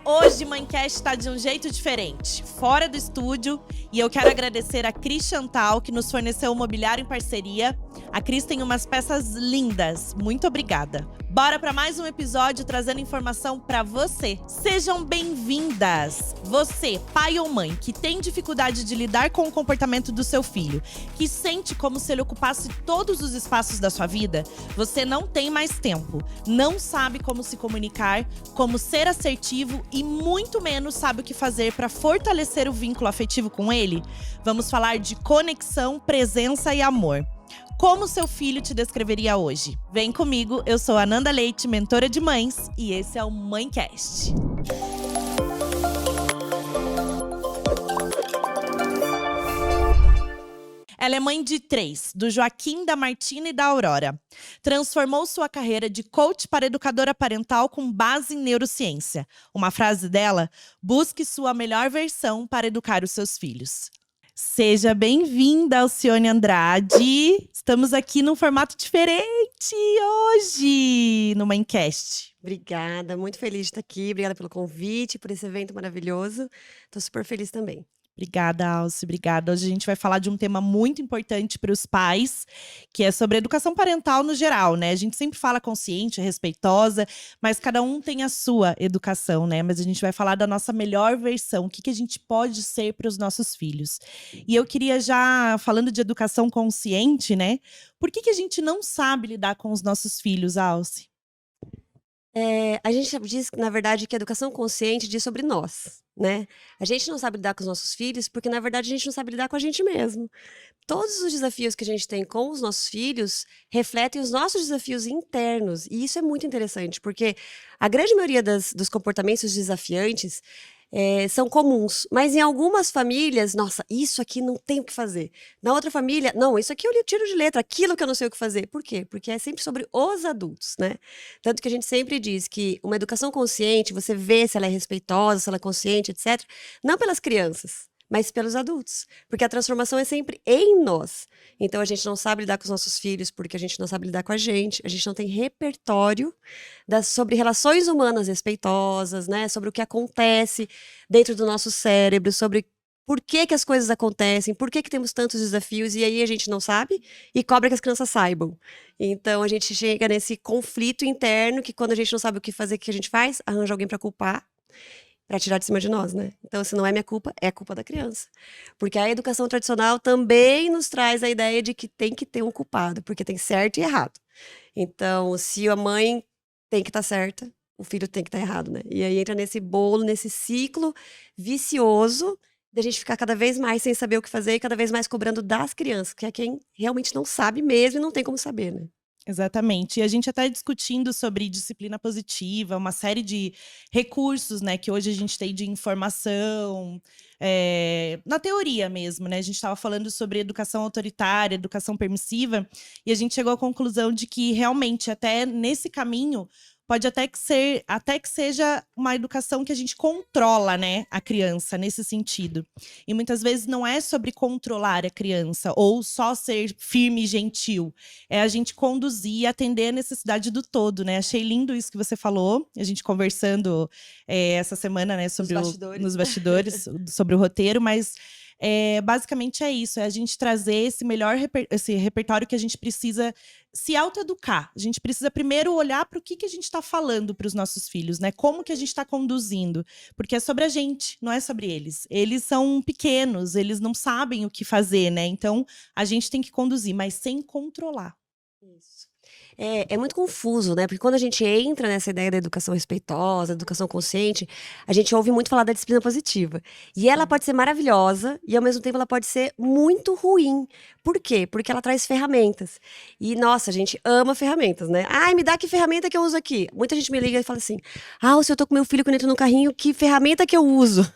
Hoje, Mãecast tá de um jeito diferente, fora do estúdio. E eu quero agradecer a Cris Chantal, que nos forneceu o mobiliário em parceria. A Cris tem umas peças lindas. Muito obrigada. Bora para mais um episódio trazendo informação para você. Sejam bem-vindas! Você, pai ou mãe, que tem dificuldade de lidar com o comportamento do seu filho, que sente como se ele ocupasse todos os espaços da sua vida, você não tem mais tempo, não sabe como se comunicar, como ser assertivo e muito menos sabe o que fazer para fortalecer o vínculo afetivo com ele? Vamos falar de conexão, presença e amor. Como seu filho te descreveria hoje? Vem comigo, eu sou a Ananda Leite, mentora de mães, e esse é o Mãecast. Ela é mãe de 3, do Joaquim, da Martina e da Aurora. Transformou sua carreira de coach para educadora parental com base em neurociência. Uma frase dela: busque sua melhor versão para educar os seus filhos. Seja bem-vinda, Alcione Andrade. Estamos aqui num formato diferente hoje, no Mãecast. Obrigada, muito feliz de estar aqui. Obrigada pelo convite, por esse evento maravilhoso. Estou super feliz também. Obrigada, Alci, obrigada. Hoje a gente vai falar de um tema muito importante para os pais, que é sobre educação parental no geral, né? A gente sempre fala consciente, respeitosa, mas cada um tem a sua educação, né? Mas a gente vai falar da nossa melhor versão, o que a gente pode ser para os nossos filhos. E eu queria já, falando de educação consciente, né? Por que a gente não sabe lidar com os nossos filhos, Alci? A gente diz, na verdade, que a educação consciente diz sobre nós, né? A gente não sabe lidar com os nossos filhos porque, na verdade, a gente não sabe lidar com a gente mesmo. Todos os desafios que a gente tem com os nossos filhos refletem os nossos desafios internos. E isso é muito interessante, porque a grande maioria dos comportamentos desafiantes são comuns, mas em algumas famílias, nossa, isso aqui não tem o que fazer. Na outra família, não, isso aqui eu tiro de letra, aquilo que eu não sei o que fazer. Por quê? Porque é sempre sobre os adultos, né? Tanto que a gente sempre diz que uma educação consciente, você vê se ela é respeitosa, se ela é consciente, etc., não pelas crianças, mas pelos adultos. Porque a transformação é sempre em nós. Então a gente não sabe lidar com os nossos filhos porque a gente não sabe lidar com a gente não tem repertório sobre relações humanas respeitosas, né? Sobre o que acontece dentro do nosso cérebro, sobre por que as coisas acontecem, por que temos tantos desafios, e aí a gente não sabe e cobra que as crianças saibam. Então a gente chega nesse conflito interno que quando a gente não sabe o que fazer, o que a gente faz? Arranja alguém para culpar, para tirar de cima de nós, né? Então, se não é minha culpa, é a culpa da criança. Porque a educação tradicional também nos traz a ideia de que tem que ter um culpado, porque tem certo e errado. Então, se a mãe tem que estar certa, o filho tem que estar errado, né? E aí entra nesse bolo, nesse ciclo vicioso da gente ficar cada vez mais sem saber o que fazer e cada vez mais cobrando das crianças, que é quem realmente não sabe mesmo e não tem como saber, né? Exatamente. E a gente até discutindo sobre disciplina positiva, uma série de recursos, né, que hoje a gente tem de informação, na teoria mesmo, né? A gente estava falando sobre educação autoritária, educação permissiva, e a gente chegou à conclusão de que realmente até nesse caminho pode até que seja uma educação que a gente controla, né, a criança nesse sentido. E muitas vezes não é sobre controlar a criança ou só ser firme e gentil. É a gente conduzir e atender a necessidade do todo, né? Achei lindo isso que você falou, a gente conversando essa semana, né, sobre nos bastidores sobre o roteiro, mas basicamente é isso, é a gente trazer esse repertório que a gente precisa se autoeducar. A gente precisa primeiro olhar para o que a gente está falando para os nossos filhos, né? Como que a gente está conduzindo. Porque é sobre a gente, não é sobre eles. Eles são pequenos, eles não sabem o que fazer, né? Então, a gente tem que conduzir, mas sem controlar. Isso. É muito confuso, né? Porque quando a gente entra nessa ideia da educação respeitosa, educação consciente, a gente ouve muito falar da disciplina positiva. E ela pode ser maravilhosa e, ao mesmo tempo, ela pode ser muito ruim. Por quê? Porque ela traz ferramentas. E, nossa, a gente ama ferramentas, né? Ai, me dá que ferramenta que eu uso aqui. Muita gente me liga e fala assim: ah, se eu tô com meu filho quando entra no carrinho, que ferramenta que eu uso?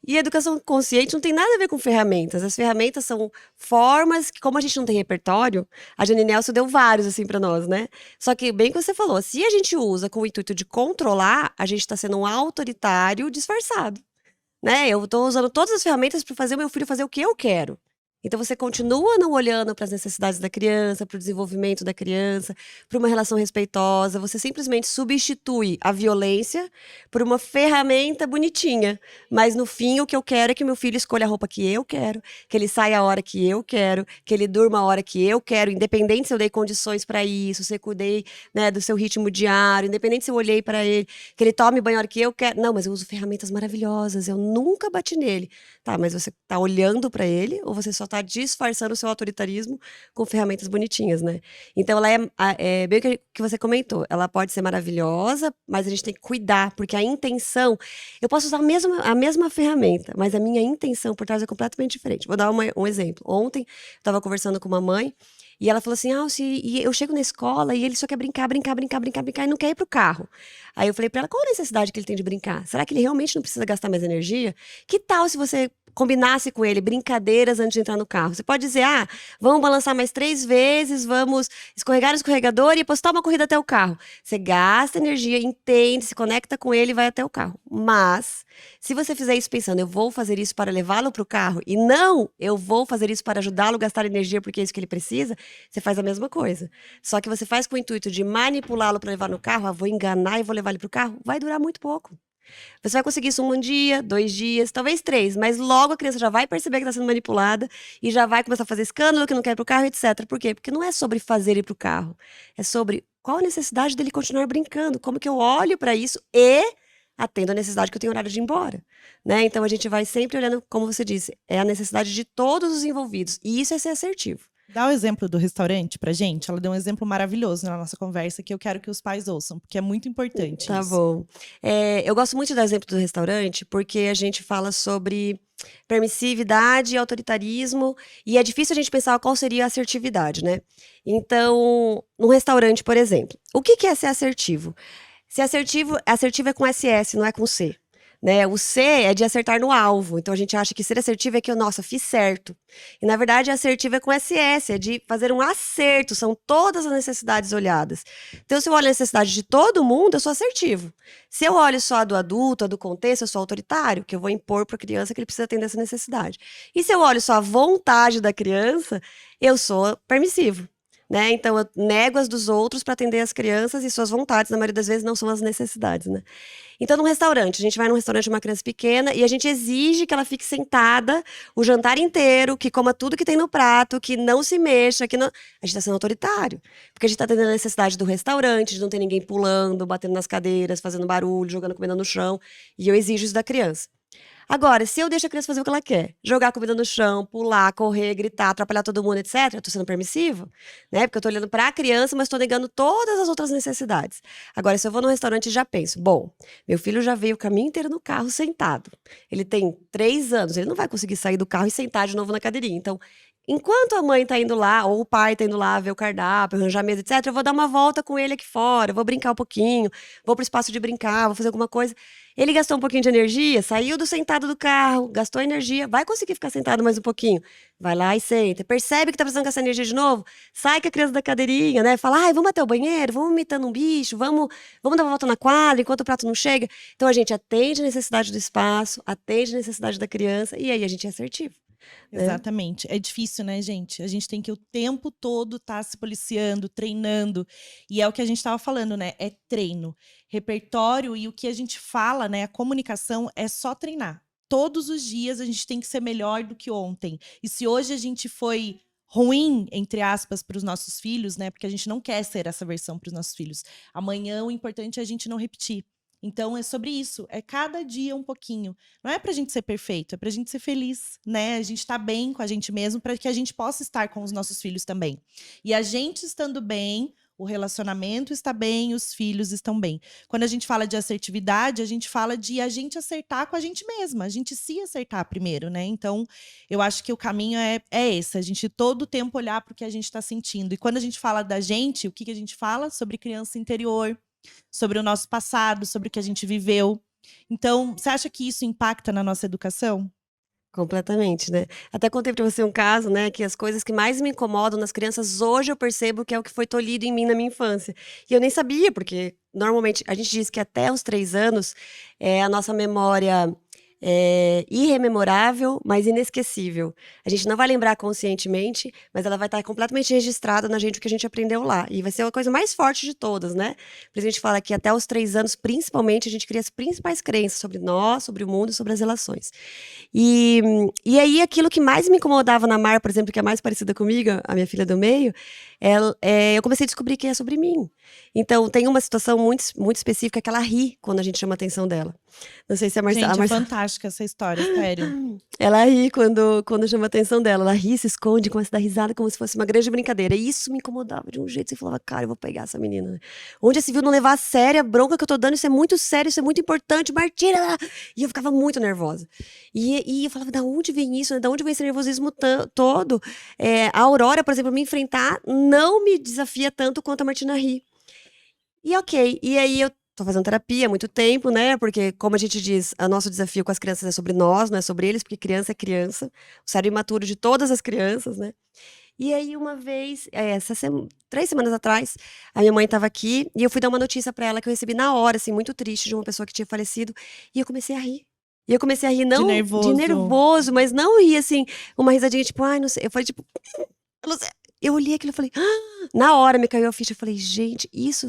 E a educação consciente não tem nada a ver com ferramentas. As ferramentas são formas que, como a gente não tem repertório, a Janine Nelson deu vários, assim, pra nós, né? Só que, bem que você falou, se a gente usa com o intuito de controlar, a gente tá sendo um autoritário disfarçado, né? Eu tô usando todas as ferramentas para fazer o meu filho fazer o que eu quero. Então você continua não olhando para as necessidades da criança, para o desenvolvimento da criança, para uma relação respeitosa, você simplesmente substitui a violência por uma ferramenta bonitinha. Mas no fim, o que eu quero é que meu filho escolha a roupa que eu quero, que ele saia a hora que eu quero, que ele durma a hora que eu quero, independente se eu dei condições para isso, se eu cuidei, né, do seu ritmo diário, independente se eu olhei para ele, que ele tome banho a hora que eu quero. Não, mas eu uso ferramentas maravilhosas, eu nunca bati nele. Tá, mas você tá olhando para ele ou você só tá disfarçando o seu autoritarismo com ferramentas bonitinhas, né? Então ela é bem o que você comentou, ela pode ser maravilhosa, mas a gente tem que cuidar, porque a intenção, eu posso usar a mesma ferramenta, mas a minha intenção por trás é completamente diferente. Vou dar um exemplo. Ontem, eu estava conversando com uma mãe e ela falou assim: ah, e eu chego na escola e ele só quer brincar, brincar, brincar, brincar, brincar e não quer ir pro carro. Aí eu falei pra ela: qual a necessidade que ele tem de brincar? Será que ele realmente não precisa gastar mais energia? Que tal se você combinasse com ele brincadeiras antes de entrar no carro? Você pode dizer: ah, vamos balançar mais 3 vezes, vamos escorregar no escorregador e depois uma corrida até o carro. Você gasta energia, entende, se conecta com ele e vai até o carro. Mas, se você fizer isso pensando: eu vou fazer isso para levá-lo para o carro, e não, eu vou fazer isso para ajudá-lo a gastar energia porque é isso que ele precisa, você faz a mesma coisa. Só que você faz com o intuito de manipulá-lo para levar no carro: ah, vou enganar e vou levar ele para o carro, vai durar muito pouco. Você vai conseguir isso um dia, 2 dias, talvez 3, mas logo a criança já vai perceber que está sendo manipulada e já vai começar a fazer escândalo, que não quer ir pro carro, etc. Por quê? Porque não é sobre fazer ir pro carro, é sobre qual a necessidade dele continuar brincando, como que eu olho para isso e atendo a necessidade que eu tenho horário de ir embora, né? Então a gente vai sempre olhando, como você disse, é a necessidade de todos os envolvidos, e isso é ser assertivo. Dá o exemplo do restaurante pra gente. Ela deu um exemplo maravilhoso na nossa conversa que eu quero que os pais ouçam, porque é muito importante Tá isso. bom. Eu gosto muito do exemplo do restaurante, porque a gente fala sobre permissividade e autoritarismo, e é difícil a gente pensar qual seria a assertividade, né? Então, num restaurante, por exemplo, o que que é ser assertivo? Ser assertivo é com SS, não é com C. Né? O C é de acertar no alvo. Então a gente acha que ser assertivo é que eu, nossa, fiz certo. E na verdade, assertivo é com SS, é de fazer um acerto, são todas as necessidades olhadas. Então, se eu olho a necessidade de todo mundo, eu sou assertivo. Se eu olho só a do adulto, a do contexto, eu sou autoritário, que eu vou impor para a criança que ele precisa atender essa necessidade. E se eu olho só a vontade da criança, eu sou permissivo. Né? Então, eu nego as dos outros para atender as crianças e suas vontades, na maioria das vezes, não são as necessidades, né? Então, num restaurante, a gente vai num restaurante de uma criança pequena e a gente exige que ela fique sentada o jantar inteiro, que coma tudo que tem no prato, que não se mexa, que não... A gente está sendo autoritário, porque a gente está atendendo a necessidade do restaurante, de não ter ninguém pulando, batendo nas cadeiras, fazendo barulho, jogando comida no chão, e eu exijo isso da criança. Agora, se eu deixo a criança fazer o que ela quer, jogar comida no chão, pular, correr, gritar, atrapalhar todo mundo, etc., eu tô sendo permissivo, né? Porque eu tô olhando para a criança, mas tô negando todas as outras necessidades. Agora, se eu vou num restaurante e já penso: bom, meu filho já veio o caminho inteiro no carro sentado. Ele tem 3 anos, ele não vai conseguir sair do carro e sentar de novo na cadeirinha. Então, enquanto a mãe tá indo lá, ou o pai tá indo lá ver o cardápio, arranjar a mesa, etc., eu vou dar uma volta com ele aqui fora, eu vou brincar um pouquinho, vou pro espaço de brincar, vou fazer alguma coisa. Ele gastou um pouquinho de energia, saiu do sentado do carro, gastou energia, vai conseguir ficar sentado mais um pouquinho. Vai lá e senta. Percebe que tá precisando gastar energia de novo? Sai com a criança da cadeirinha, né? Fala: ai, vamos até o banheiro, vamos imitando um bicho, vamos dar uma volta na quadra enquanto o prato não chega. Então a gente atende a necessidade do espaço, atende a necessidade da criança, e aí a gente é assertivo. Né? Exatamente. É difícil, né, gente? A gente tem que o tempo todo estar se policiando, treinando. E é o que a gente estava falando, né? É treino. Repertório e o que a gente fala, né? A comunicação é só treinar. Todos os dias a gente tem que ser melhor do que ontem. E se hoje a gente foi ruim, entre aspas, para os nossos filhos, né? Porque a gente não quer ser essa versão para os nossos filhos. Amanhã o importante é a gente não repetir. Então é sobre isso, é cada dia um pouquinho. Não é pra gente ser perfeito, é pra gente ser feliz, né? A gente tá bem com a gente mesmo para que a gente possa estar com os nossos filhos também. E a gente estando bem, o relacionamento está bem, os filhos estão bem. Quando a gente fala de assertividade, a gente fala de a gente acertar com a gente mesma, a gente se acertar primeiro, né? Então, eu acho que o caminho é esse, a gente todo o tempo olhar para o que a gente está sentindo. E quando a gente fala da gente, o que a gente fala? Sobre criança interior, sobre o nosso passado, sobre o que a gente viveu. Então, você acha que isso impacta na nossa educação? Completamente, né. Até contei pra você um caso, né, que as coisas que mais me incomodam nas crianças, hoje eu percebo que é o que foi tolhido em mim na minha infância. E eu nem sabia, porque normalmente a gente diz que até os 3 anos, a nossa memória irrememorável, mas inesquecível. A gente não vai lembrar conscientemente, mas ela vai estar completamente registrada na gente o que a gente aprendeu lá. E vai ser a coisa mais forte de todas, né? Por isso a gente fala que até os 3 anos, principalmente, a gente cria as principais crenças sobre nós, sobre o mundo e sobre as relações. E aí, aquilo que mais me incomodava na Mar, por exemplo, que é mais parecida comigo, a minha filha do meio, eu comecei a descobrir que é sobre mim. Então, tem uma situação muito específica que ela ri quando a gente chama a atenção dela. Não sei se a Gente, é Marcela. fantástica essa história, sério. Ela ri quando chama a atenção dela. Ela ri, se esconde, começa a dar risada como se fosse uma grande brincadeira. E isso me incomodava de um jeito. Você falava, cara, eu vou pegar essa menina, né? Onde se viu não levar a sério a bronca que eu tô dando? Isso é muito sério, isso é muito importante, Martina! E eu ficava muito nervosa. E eu falava, da onde vem isso? Né? Da onde vem esse nervosismo todo? A Aurora, por exemplo, me enfrentar não me desafia tanto quanto a Martina ri. E ok. E aí eu tô fazendo terapia há muito tempo, né? Porque, como a gente diz, o nosso desafio com as crianças é sobre nós, não é sobre eles, porque criança é criança. O cérebro imaturo de todas as crianças, né? E aí, uma vez, 3 semanas atrás, a minha mãe estava aqui e eu fui dar uma notícia para ela que eu recebi na hora, assim, muito triste, de uma pessoa que tinha falecido. E eu comecei a rir. E eu comecei a rir, De não de nervoso. nervoso, mas não rir assim, uma risadinha tipo, ai, não sei. Eu falei, tipo, eu não sei. Eu olhei aquilo e falei, na hora me caiu a ficha. Eu falei, gente, isso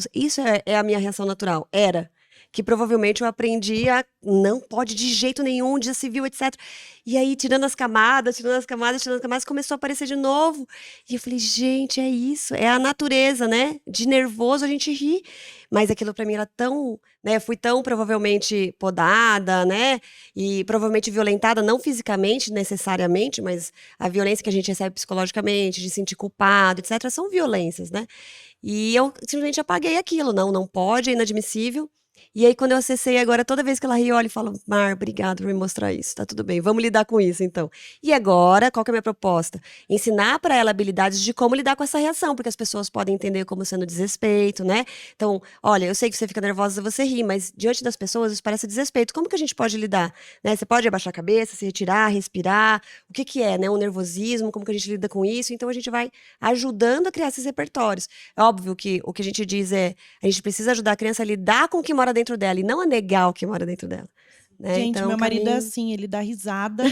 é a minha reação natural. Era. Que provavelmente eu aprendi a não pode de jeito nenhum, dia civil, etc. E aí, tirando as camadas, tirando as camadas, tirando as camadas, começou a aparecer de novo. E eu falei, gente, é isso, é a natureza, né? De nervoso a gente ri. Mas aquilo pra mim era tão, né? Fui tão provavelmente podada, né? E provavelmente violentada, não fisicamente necessariamente, mas a violência que a gente recebe psicologicamente, de sentir culpado, etc., são violências, né? E eu simplesmente apaguei aquilo. Não, não pode, é inadmissível. E aí, quando eu acessei agora, toda vez que ela ri, eu olho e falo, Mar, obrigado por me mostrar isso, tá tudo bem, vamos lidar com isso, então. E agora, qual que é a minha proposta? Ensinar para ela habilidades de como lidar com essa reação, porque as pessoas podem entender como sendo desrespeito, né? Então, olha, eu sei que você fica nervosa, você ri, mas diante das pessoas isso parece desrespeito. Como que a gente pode lidar? Né? Você pode abaixar a cabeça, se retirar, respirar. O que que é, né? O nervosismo, como que a gente lida com isso? Então, a gente vai ajudando a criar esses repertórios. É óbvio que o que a gente diz é, a gente precisa ajudar a criança a lidar com o que mora dentro dela e não a negar o que mora dentro dela, né? Gente, Então, meu o marido é caminho. assim, ele dá risada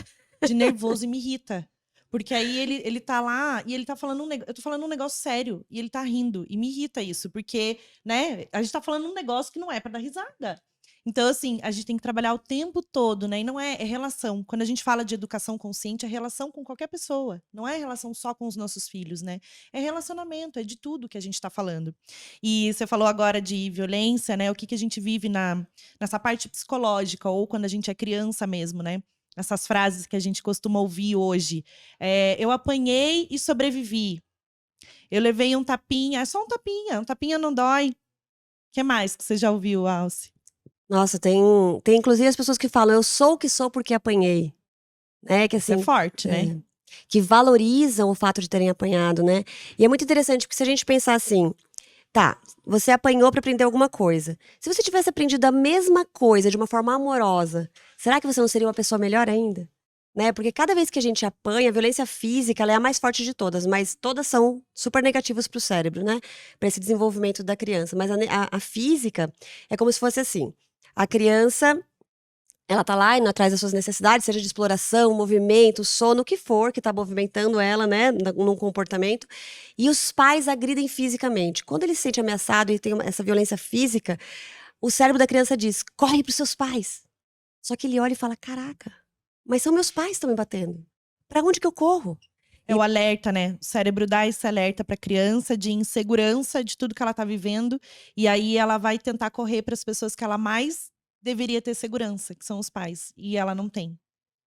de nervoso e me irrita. Porque aí ele tá lá e ele tá falando eu tô falando um negócio sério e ele tá rindo e me irrita isso, porque, né, a gente tá falando um negócio que não é pra dar risada. Então, assim, a gente tem que trabalhar o tempo todo, né? E não é relação. Quando a gente fala de educação consciente, é relação com qualquer pessoa. Não é relação só com os nossos filhos, né? É relacionamento, é de tudo que a gente tá falando. E você falou agora de violência, né? O que a gente vive nessa parte psicológica, ou quando a gente é criança mesmo, né? Essas frases que a gente costuma ouvir hoje. Eu apanhei e sobrevivi. Eu levei um tapinha, é só um tapinha não dói. O que mais que você já ouviu, Alce? Nossa, tem inclusive as pessoas que falam, eu sou o que sou porque apanhei, né? Que Isso é assim, forte, né? é, que valorizam o fato de terem apanhado, né? E é muito interessante, porque se a gente pensar assim, tá, você apanhou pra aprender alguma coisa. Se você tivesse aprendido a mesma coisa de uma forma amorosa, será que você não seria uma pessoa melhor ainda? Né? Porque cada vez que a gente apanha, a violência física, ela é a mais forte de todas, mas todas são super negativas para o cérebro, né? Para esse desenvolvimento da criança. Mas a física é como se fosse assim: a criança, ela tá lá indo atrás das suas necessidades, seja de exploração, movimento, sono, o que for que tá movimentando ela, né, num comportamento, e os pais agridem fisicamente. Quando ele se sente ameaçado e tem essa violência física, o cérebro da criança diz: corre para os seus pais. Só que ele olha e fala: caraca, mas são meus pais que estão me batendo. Para onde que eu corro? É E o alerta, né? O cérebro dá esse alerta para a criança de insegurança de tudo que ela tá vivendo. E aí ela vai tentar correr para as pessoas que ela mais deveria ter segurança, que são os pais. E ela não tem.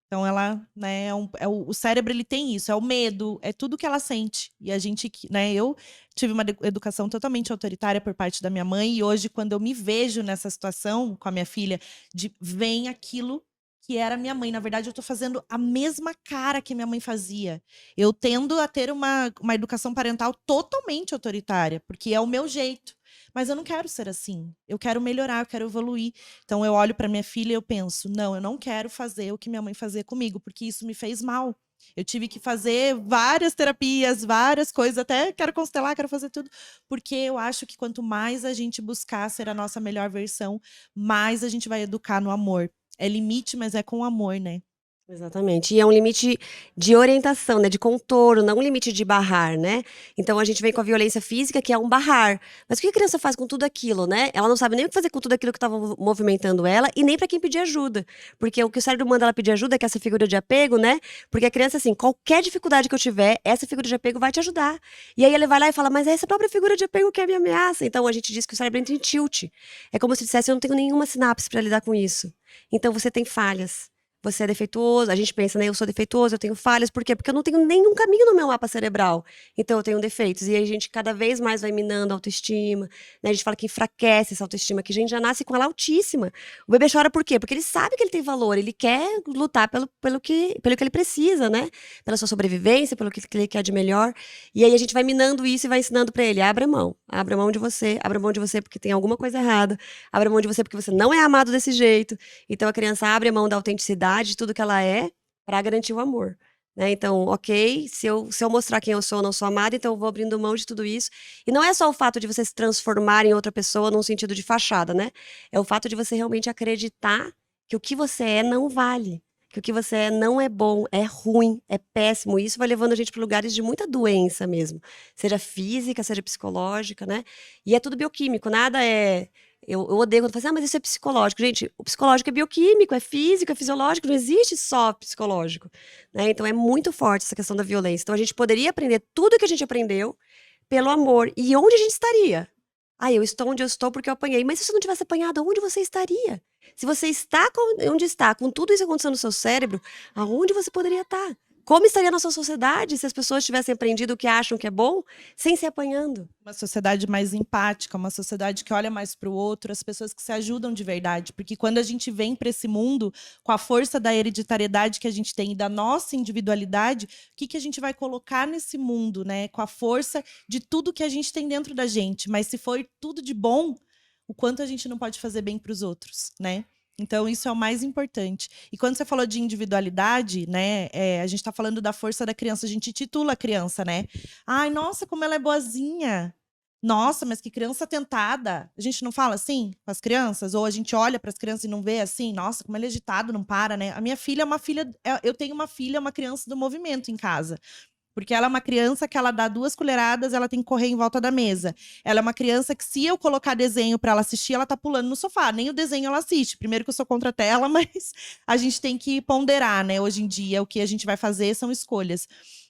Então ela, né, o cérebro ele tem isso, é o medo, é tudo que ela sente. E a gente, né, eu tive uma educação totalmente autoritária por parte da minha mãe e hoje quando eu me vejo nessa situação com a minha filha, vem aquilo que era minha mãe. Na verdade, eu tô fazendo a mesma cara que minha mãe fazia. Eu tendo a ter uma educação parental totalmente autoritária, porque é o meu jeito. Mas eu não quero ser assim. Eu quero melhorar, eu quero evoluir. Então eu olho para minha filha e eu penso: não, eu não quero fazer o que minha mãe fazia comigo, porque isso me fez mal. Eu tive que fazer várias terapias, várias coisas, até quero constelar, quero fazer tudo, porque eu acho que quanto mais a gente buscar ser a nossa melhor versão, mais a gente vai educar no amor. É limite, mas é com amor, né? Exatamente. E é um limite de orientação, né, de contorno, não um limite de barrar, né. Então a gente vem com a violência física, que é um barrar. Mas o que a criança faz com tudo aquilo, né? Ela não sabe nem o que fazer com tudo aquilo que estava movimentando ela e nem para quem pedir ajuda. Porque o que o cérebro manda ela pedir ajuda é que essa figura de apego, né, porque a criança, assim, qualquer dificuldade que eu tiver, essa figura de apego vai te ajudar. E aí ele vai lá e fala: "Mas é essa própria figura de apego que é a minha ameaça". Então a gente diz que o cérebro entra em tilt. É como se dissesse: "Eu não tenho nenhuma sinapse para lidar com isso". Então você tem falhas. Você é defeituoso, a gente pensa, né, eu sou defeituoso, eu tenho falhas, por quê? Porque eu não tenho nenhum caminho no meu mapa cerebral, então eu tenho defeitos, e aí a gente cada vez mais vai minando a autoestima, né, a gente fala que enfraquece essa autoestima, que a gente já nasce com ela altíssima. O bebê chora por quê? Porque ele sabe que ele tem valor, ele quer lutar pelo que ele precisa, né, pela sua sobrevivência, pelo que ele quer de melhor, e aí a gente vai minando isso e vai ensinando pra ele: abre mão de você, abre mão de você porque tem alguma coisa errada, abre mão de você porque você não é amado desse jeito. Então a criança abre a mão da autenticidade, de tudo que ela é, para garantir o amor, né. Então, ok, se eu mostrar quem eu sou, não sou amada, então eu vou abrindo mão de tudo isso. E não é só o fato de você se transformar em outra pessoa num sentido de fachada, né, é o fato de você realmente acreditar que o que você é não vale, que o que você é não é bom, é ruim, é péssimo, e isso vai levando a gente para lugares de muita doença mesmo, seja física, seja psicológica, né, e é tudo bioquímico, nada é eu odeio quando fala assim: "Ah, mas isso é psicológico". Gente, o psicológico é bioquímico, é físico, é fisiológico, não existe só psicológico, né, então é muito forte essa questão da violência. Então a gente poderia aprender tudo o que a gente aprendeu pelo amor. E onde a gente estaria? "Ah, eu estou onde eu estou porque eu apanhei", mas se você não tivesse apanhado, aonde você estaria? Se você está onde está, com tudo isso acontecendo no seu cérebro, aonde você poderia estar? Como estaria a nossa sociedade se as pessoas tivessem aprendido o que acham que é bom, sem se apanhando? Uma sociedade mais empática, uma sociedade que olha mais para o outro, as pessoas que se ajudam de verdade. Porque quando a gente vem para esse mundo, com a força da hereditariedade que a gente tem e da nossa individualidade, o que a gente vai colocar nesse mundo, né? Com a força de tudo que a gente tem dentro da gente. Mas se for tudo de bom, o quanto a gente não pode fazer bem para os outros, né? Então, isso é o mais importante. E quando você falou de individualidade, né? A gente está falando da força da criança, a gente titula a criança, né? Ai, nossa, como ela é boazinha. Nossa, mas que criança tentada. A gente não fala assim com as crianças? Ou a gente olha para as crianças e não vê assim? Nossa, como ele é agitado, não para, né? A minha filha é uma filha. Eu tenho uma filha, uma criança do movimento em casa. Porque ela é uma criança que ela dá 2 colheradas, ela tem que correr em volta da mesa. Ela é uma criança que, se eu colocar desenho para ela assistir, ela tá pulando no sofá. Nem o desenho ela assiste. Primeiro que eu sou contra a tela, mas a gente tem que ponderar, né? Hoje em dia, o que a gente vai fazer são escolhas.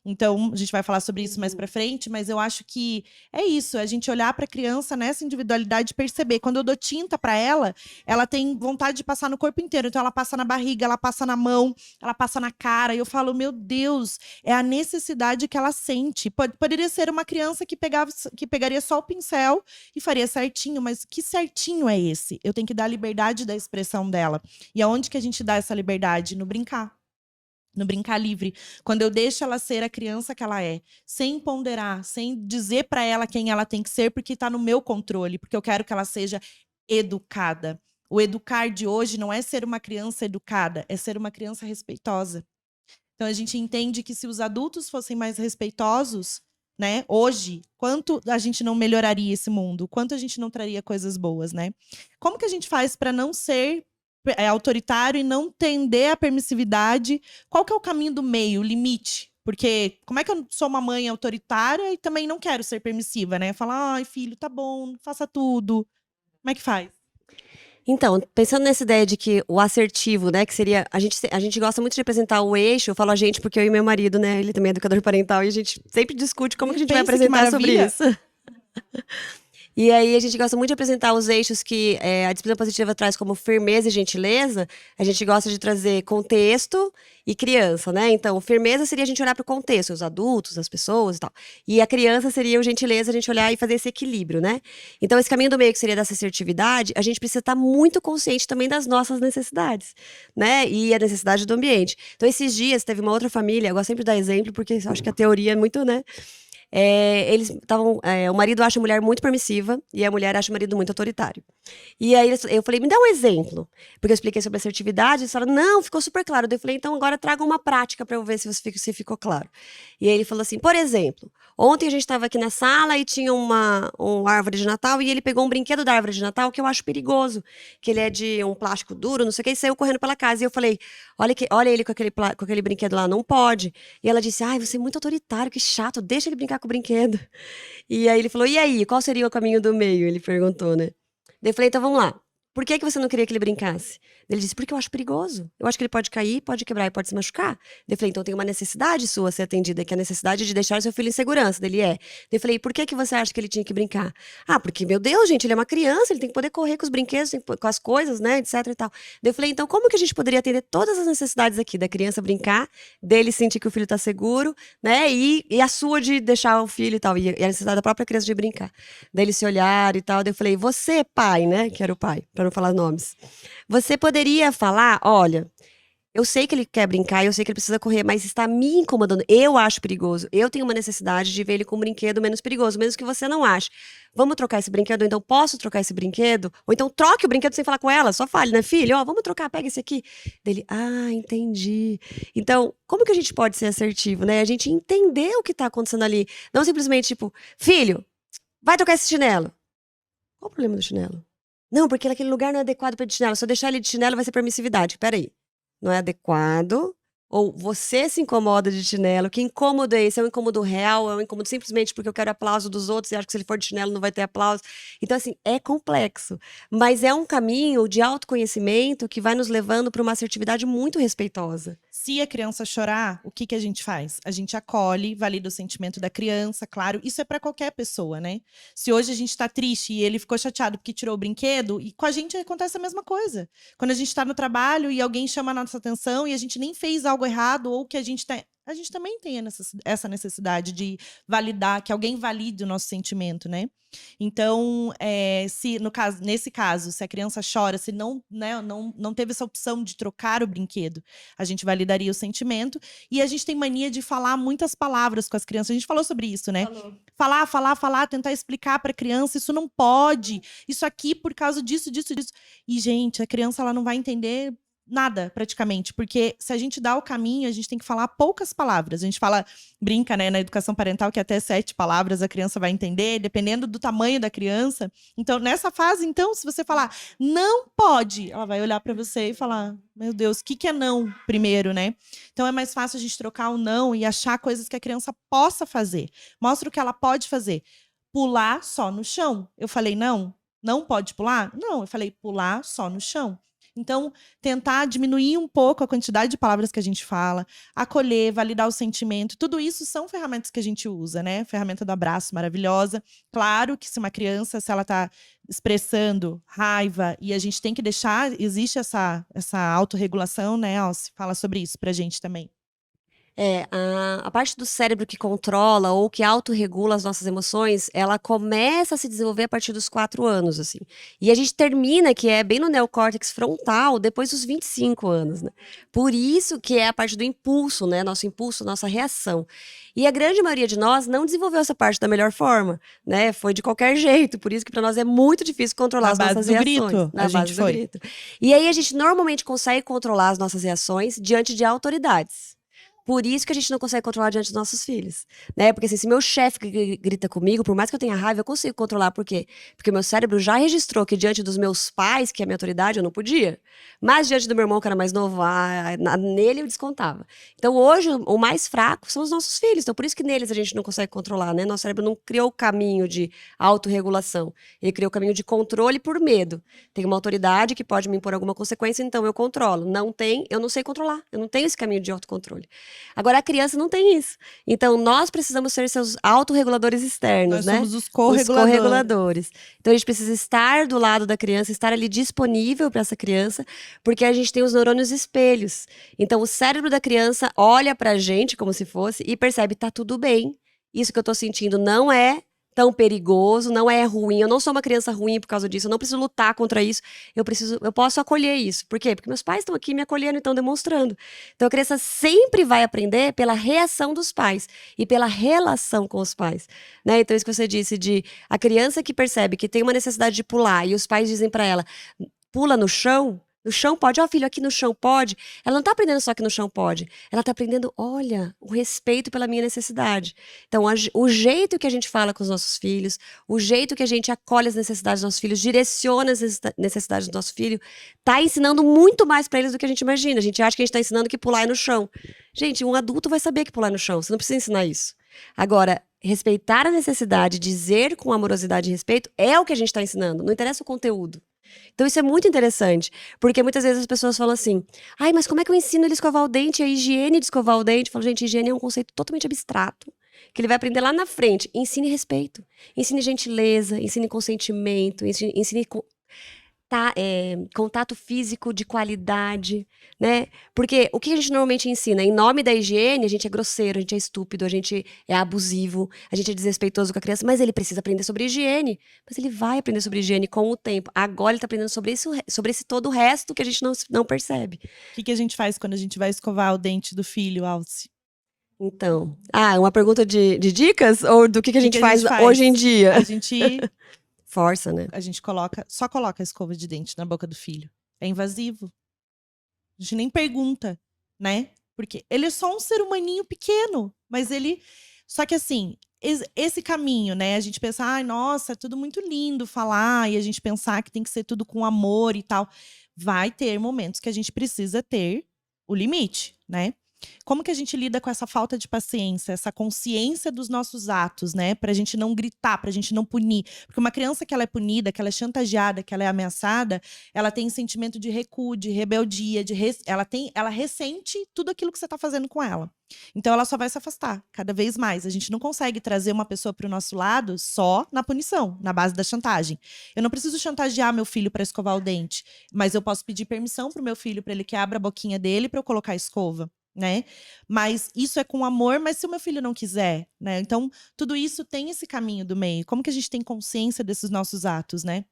Então, a gente vai falar sobre isso mais para frente, mas eu acho que é isso, a gente olhar para a criança nessa individualidade e perceber. Quando eu dou tinta para ela tem vontade de passar no corpo inteiro. Então, ela passa na barriga, ela passa na mão, ela passa na cara. E eu falo, meu Deus, é a necessidade que ela sente. Poderia ser uma criança que pegaria só o pincel e faria certinho, mas que certinho é esse? Eu tenho que dar a liberdade da expressão dela. E aonde que a gente dá essa liberdade? No brincar. No brincar livre, quando eu deixo ela ser a criança que ela é, sem ponderar, sem dizer para ela quem ela tem que ser, porque está no meu controle, porque eu quero que ela seja educada. O educar de hoje não é ser uma criança educada, é ser uma criança respeitosa. Então a gente entende que se os adultos fossem mais respeitosos, né, hoje, quanto a gente não melhoraria esse mundo, quanto a gente não traria coisas boas, né? Como que a gente faz para não ser autoritário e não tender à permissividade? Qual que é o caminho do meio, o limite? Porque como é que eu sou uma mãe autoritária e também não quero ser permissiva, né? Falar, ai, filho, tá bom, faça tudo. Como é que faz? Então, pensando nessa ideia de que o assertivo, né, que seria a gente gosta muito de apresentar o eixo, eu falo a gente porque eu e meu marido, né, ele também é educador parental, e a gente sempre discute como que a gente vai Pensa que apresentar sobre maravilha. isso. E aí a gente gosta muito de apresentar os eixos que a disciplina positiva traz como firmeza e gentileza. A gente gosta de trazer contexto e criança, né? Então, firmeza seria a gente olhar para o contexto, os adultos, as pessoas e tal. E a criança seria o gentileza, a gente olhar e fazer esse equilíbrio, né? Então, esse caminho do meio, que seria dessa assertividade, a gente precisa estar muito consciente também das nossas necessidades, né? E a necessidade do ambiente. Então, esses dias, teve uma outra família, eu gosto sempre de dar exemplo, porque eu acho que a teoria é muito, né? eles estavam. O marido acha a mulher muito permissiva e a mulher acha o marido muito autoritário. E aí eu falei, me dá um exemplo. Porque eu expliquei sobre assertividade, eles falaram, não, ficou super claro. Daí eu falei, então agora traga uma prática para eu ver se ficou claro. E aí ele falou assim, por exemplo, ontem a gente estava aqui na sala e tinha uma árvore de Natal e ele pegou um brinquedo da árvore de Natal que eu acho perigoso, que ele é de um plástico duro, não sei o que, e saiu correndo pela casa. E eu falei, olha ele com aquele brinquedo lá, não pode. E ela disse, ai, você é muito autoritário, que chato, deixa ele brincar com o brinquedo. E aí ele falou, e aí, qual seria o caminho do meio? Ele perguntou, né? Daí eu falei, então vamos lá. Por que você não queria que ele brincasse? Ele disse, porque eu acho perigoso. Eu acho que ele pode cair, pode quebrar e pode se machucar. Daí eu falei, então tem uma necessidade sua a ser atendida, que é a necessidade de deixar seu filho em segurança. Daí ele é. Daí eu falei, por que você acha que ele tinha que brincar? Ah, porque, meu Deus, gente, ele é uma criança, ele tem que poder correr com os brinquedos, com as coisas, né, etc e tal. Daí eu falei, então como que a gente poderia atender todas as necessidades aqui? Da criança brincar, dele sentir que o filho tá seguro, né, e a sua de deixar o filho e tal, e a necessidade da própria criança de brincar. Daí eles se olharam e tal, daí eu falei, você, pai, né, que era o pai, pra não falar nomes, você poderia falar, olha, eu sei que ele quer brincar, eu sei que ele precisa correr, mas está me incomodando. Eu acho perigoso. Eu tenho uma necessidade de ver ele com um brinquedo menos perigoso, mesmo que você não ache. Vamos trocar esse brinquedo? Ou então posso trocar esse brinquedo? Ou então troque o brinquedo sem falar com ela. Só fale, né, filho? Ó, vamos trocar, pega esse aqui. Dele, entendi. Então, como que a gente pode ser assertivo, né? A gente entender o que está acontecendo ali. Não simplesmente tipo, filho, vai trocar esse chinelo. Qual o problema do chinelo? Não, porque aquele lugar não é adequado para de chinelo. Se eu deixar ele de chinelo, vai ser permissividade. Peraí. Não é adequado? Ou você se incomoda de chinelo? Que incômodo é esse? É um incômodo real? É um incômodo simplesmente porque eu quero aplauso dos outros e acho que se ele for de chinelo não vai ter aplauso? Então, assim, é complexo. Mas é um caminho de autoconhecimento que vai nos levando para uma assertividade muito respeitosa. Se a criança chorar, o que a gente faz? A gente acolhe, valida o sentimento da criança, claro. Isso é para qualquer pessoa, né? Se hoje a gente tá triste e ele ficou chateado porque tirou o brinquedo, e com a gente acontece a mesma coisa. Quando a gente tá no trabalho e alguém chama a nossa atenção e a gente nem fez algo errado, ou que a gente também tem essa necessidade de validar, que alguém valide o nosso sentimento, né? Então, se nesse caso, se a criança chora, se não, né, não teve essa opção de trocar o brinquedo, a gente validaria o sentimento. E a gente tem mania de falar muitas palavras com as crianças. A gente falou sobre isso, né? Falar, tentar explicar para a criança, isso não pode, isso aqui por causa disso. E, gente, a criança ela não vai entender nada, praticamente, porque se a gente dá o caminho, a gente tem que falar poucas palavras. A gente brinca, né, na educação parental que até 7 palavras a criança vai entender, dependendo do tamanho da criança. Então, nessa fase, então, se você falar não pode, ela vai olhar para você e falar, meu Deus, o que é não primeiro, né? Então, é mais fácil a gente trocar o não e achar coisas que a criança possa fazer. Mostra o que ela pode fazer. Pular só no chão. Eu falei, não pode pular? Não, eu falei, pular só no chão. Então, tentar diminuir um pouco a quantidade de palavras que a gente fala, acolher, validar o sentimento, tudo isso são ferramentas que a gente usa, né? Ferramenta do abraço maravilhosa. Claro que se uma criança, se ela está expressando raiva, e a gente tem que deixar, existe essa autorregulação, né, Alce? Fala sobre isso pra gente também. A parte do cérebro que controla ou que autorregula as nossas emoções, ela começa a se desenvolver a partir dos 4 anos, assim. E a gente termina, que é bem no neocórtex frontal, depois dos 25 anos, né? Por isso que é a parte do impulso, né? Nosso impulso, nossa reação. E a grande maioria de nós não desenvolveu essa parte da melhor forma, né? Foi de qualquer jeito, por isso que para nós é muito difícil controlar as nossas reações. Grito, na base do grito. E aí a gente normalmente consegue controlar as nossas reações diante de autoridades. Por isso que a gente não consegue controlar diante dos nossos filhos, né? Porque assim, se meu chefe grita comigo, por mais que eu tenha raiva, eu consigo controlar. Por quê? Porque meu cérebro já registrou que diante dos meus pais, que é a minha autoridade, eu não podia. Mas diante do meu irmão, que era mais novo, nele eu descontava. Então hoje, o mais fraco são os nossos filhos. Então por isso que neles a gente não consegue controlar, né? Nosso cérebro não criou o caminho de autorregulação. Ele criou o caminho de controle por medo. Tem uma autoridade que pode me impor alguma consequência, então eu controlo. Não tem, eu não sei controlar. Eu não tenho esse caminho de autocontrole. Agora, a criança não tem isso. Então, nós precisamos ser seus autorreguladores externos, né? Nós somos os correguladores. Então, a gente precisa estar do lado da criança, estar ali disponível para essa criança, porque a gente tem os neurônios espelhos. Então, o cérebro da criança olha pra gente como se fosse e percebe, tá tudo bem. Isso que eu tô sentindo não é tão perigoso, não é ruim. Eu não sou uma criança ruim por causa disso, eu não preciso lutar contra isso. Eu posso acolher isso. Por quê? Porque meus pais estão aqui me acolhendo e estão demonstrando. Então a criança sempre vai aprender pela reação dos pais e pela relação com os pais, né? Então isso que você disse de a criança que percebe que tem uma necessidade de pular e os pais dizem para ela, pula no chão. No chão pode, ó filho, aqui no chão pode. Ela não tá aprendendo só que no chão pode. Ela tá aprendendo, olha, o respeito pela minha necessidade. Então, o jeito que a gente fala com os nossos filhos, o jeito que a gente acolhe as necessidades dos nossos filhos, direciona as necessidades do nosso filho, tá ensinando muito mais para eles do que a gente imagina. A gente acha que a gente tá ensinando que pular é no chão. Gente, um adulto vai saber que pular é no chão. Você não precisa ensinar isso. Agora, respeitar a necessidade, dizer com amorosidade e respeito, é o que a gente tá ensinando. Não interessa o conteúdo. Então isso é muito interessante, porque muitas vezes as pessoas falam assim, ai, mas como é que eu ensino ele a escovar o dente, a higiene de escovar o dente? Eu falo, gente, higiene é um conceito totalmente abstrato, que ele vai aprender lá na frente. Ensine respeito, ensine gentileza, ensine consentimento, ensine contato físico de qualidade, né? Porque o que a gente normalmente ensina? Em nome da higiene, a gente é grosseiro, a gente é estúpido, a gente é abusivo, a gente é desrespeitoso com a criança, mas ele precisa aprender sobre higiene. Mas ele vai aprender sobre higiene com o tempo. Agora ele tá aprendendo sobre isso, sobre esse todo o resto que a gente não percebe. O que a gente faz quando a gente vai escovar o dente do filho, Alce? Então, uma pergunta de dicas? Ou do que a gente faz hoje em dia? A gente força, né? A gente só coloca a escova de dente na boca do filho. É invasivo. A gente nem pergunta, né? Porque ele é só um ser humaninho pequeno, mas ele... Só que assim, esse caminho, né? A gente pensa, ai, nossa, é tudo muito lindo falar, e a gente pensar que tem que ser tudo com amor e tal. Vai ter momentos que a gente precisa ter o limite, né? Como que a gente lida com essa falta de paciência, essa consciência dos nossos atos, né? Pra gente não gritar, pra gente não punir. Porque uma criança que ela é punida, que ela é chantageada, que ela é ameaçada, ela tem sentimento de recuo, de rebeldia, ela ressente tudo aquilo que você tá fazendo com ela. Então ela só vai se afastar cada vez mais. A gente não consegue trazer uma pessoa pro nosso lado só na punição, na base da chantagem. Eu não preciso chantagear meu filho para escovar o dente, mas eu posso pedir permissão pro meu filho para ele que abra a boquinha dele para eu colocar a escova. Né? Mas isso é com amor, mas se o meu filho não quiser, né? Então, tudo isso tem esse caminho do meio. Como que a gente tem consciência desses nossos atos, né?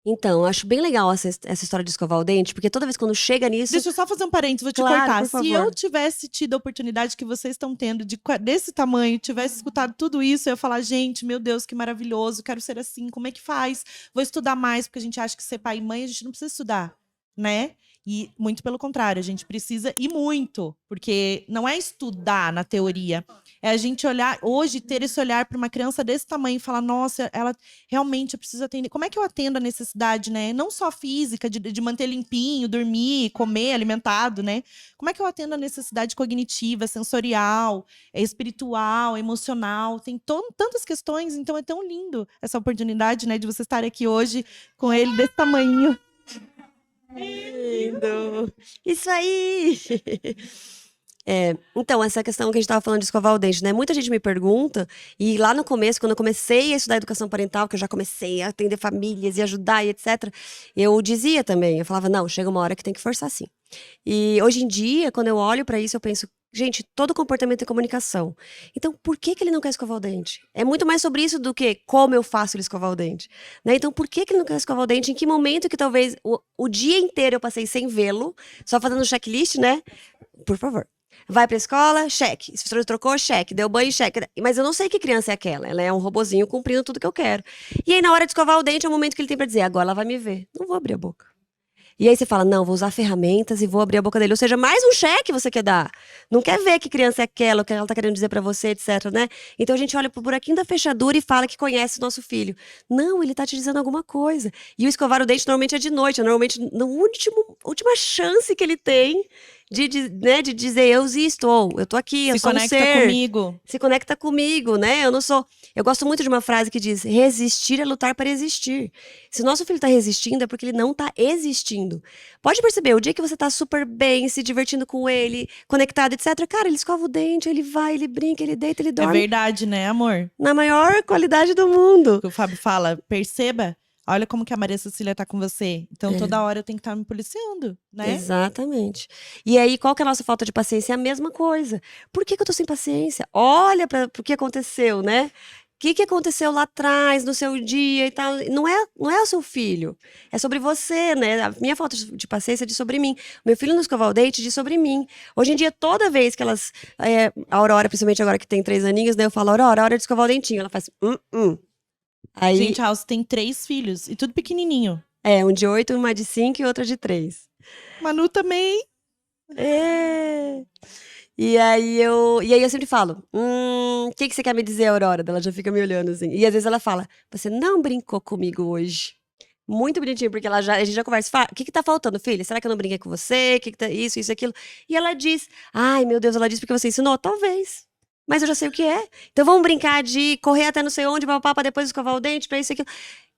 Então, eu acho bem legal essa história de escovar o dente, porque toda vez quando chega nisso... Deixa eu só fazer um parênteses, vou te Claro, cortar. por favor. Se eu tivesse tido a oportunidade que vocês estão tendo desse tamanho, tivesse escutado tudo isso, eu ia falar, gente, meu Deus, que maravilhoso, quero ser assim, como é que faz? Vou estudar mais, porque a gente acha que ser pai e mãe, a gente não precisa estudar, né? E muito pelo contrário, a gente precisa ir muito, porque não é estudar na teoria, é a gente olhar, hoje, ter esse olhar para uma criança desse tamanho e falar, nossa, ela realmente eu preciso atender. Como é que eu atendo a necessidade, né? Não só física, de manter limpinho, dormir, comer, alimentado, né? Como é que eu atendo a necessidade cognitiva, sensorial, espiritual, emocional? Tem tantas questões, então é tão lindo essa oportunidade, né, de você estar aqui hoje com ele desse tamanho. Lindo! Isso aí! Então, essa questão que a gente estava falando de escovar o dente, né? Muita gente me pergunta, e lá no começo, quando eu comecei a estudar educação parental, que eu já comecei a atender famílias e ajudar e etc., eu dizia também, eu falava, não, chega uma hora que tem que forçar sim. E hoje em dia, quando eu olho para isso, eu penso, gente, todo comportamento é comunicação. Então, por que ele não quer escovar o dente? É muito mais sobre isso do que como eu faço ele escovar o dente. Né? Então, por que ele não quer escovar o dente? Em que momento que talvez o dia inteiro eu passei sem vê-lo, só fazendo checklist, né? Por favor. Vai pra escola, cheque. Se você trocou, cheque. Deu banho, cheque. Mas eu não sei que criança é aquela. Ela é um robozinho cumprindo tudo que eu quero. E aí, na hora de escovar o dente, é o momento que ele tem pra dizer, agora ela vai me ver. Não vou abrir a boca. E aí você fala, não, vou usar ferramentas e vou abrir a boca dele. Ou seja, mais um cheque você quer dar. Não quer ver que criança é aquela, o que ela tá querendo dizer pra você, etc, né? Então a gente olha pro buraquinho da fechadura e fala que conhece o nosso filho. Não, ele tá te dizendo alguma coisa. E o escovar o dente normalmente é de noite. É normalmente na última chance que ele tem de dizer, eu existo, ou eu tô aqui, eu sou um ser. Se conecta comigo. Se conecta comigo, né? Eu gosto muito de uma frase que diz, resistir é lutar para existir. Se o nosso filho tá resistindo, é porque ele não tá existindo. Pode perceber, o dia que você tá super bem, se divertindo com ele, conectado, etc. Cara, ele escova o dente, ele vai, ele brinca, ele deita, ele dorme. É verdade, né, amor? Na maior qualidade do mundo. O Fábio fala, perceba, olha como que a Maria Cecília tá com você. Então, toda hora eu tenho que estar me policiando, né? Exatamente. E aí, qual que é a nossa falta de paciência? É a mesma coisa. Por que eu tô sem paciência? Olha para o que aconteceu, né? que aconteceu lá atrás, no seu dia e tal. Não é o seu filho. É sobre você, né? A minha falta de paciência diz sobre mim. Meu filho não escovar o dente diz sobre mim. Hoje em dia, toda vez que elas... a Aurora, principalmente agora que tem 3 aninhos, né? Eu falo, Aurora, hora de escovar o dentinho. Ela faz, Aí, Gente, a Alce tem 3 filhos e tudo pequenininho. um de 8, uma de 5 e outra de 3. Manu também. É. E aí eu sempre falo, o que você quer me dizer, Aurora? Ela já fica me olhando assim. E às vezes ela fala, você não brincou comigo hoje. Muito bonitinho, porque a gente já conversa. Fala, o que tá faltando, filha? Será que eu não brinquei com você? O que tá isso, isso, aquilo? E ela diz, ai, meu Deus, ela diz porque você ensinou? Talvez. Mas eu já sei o que é. Então vamos brincar de correr até não sei onde, papapá, pra depois escovar o dente, pra isso e aquilo.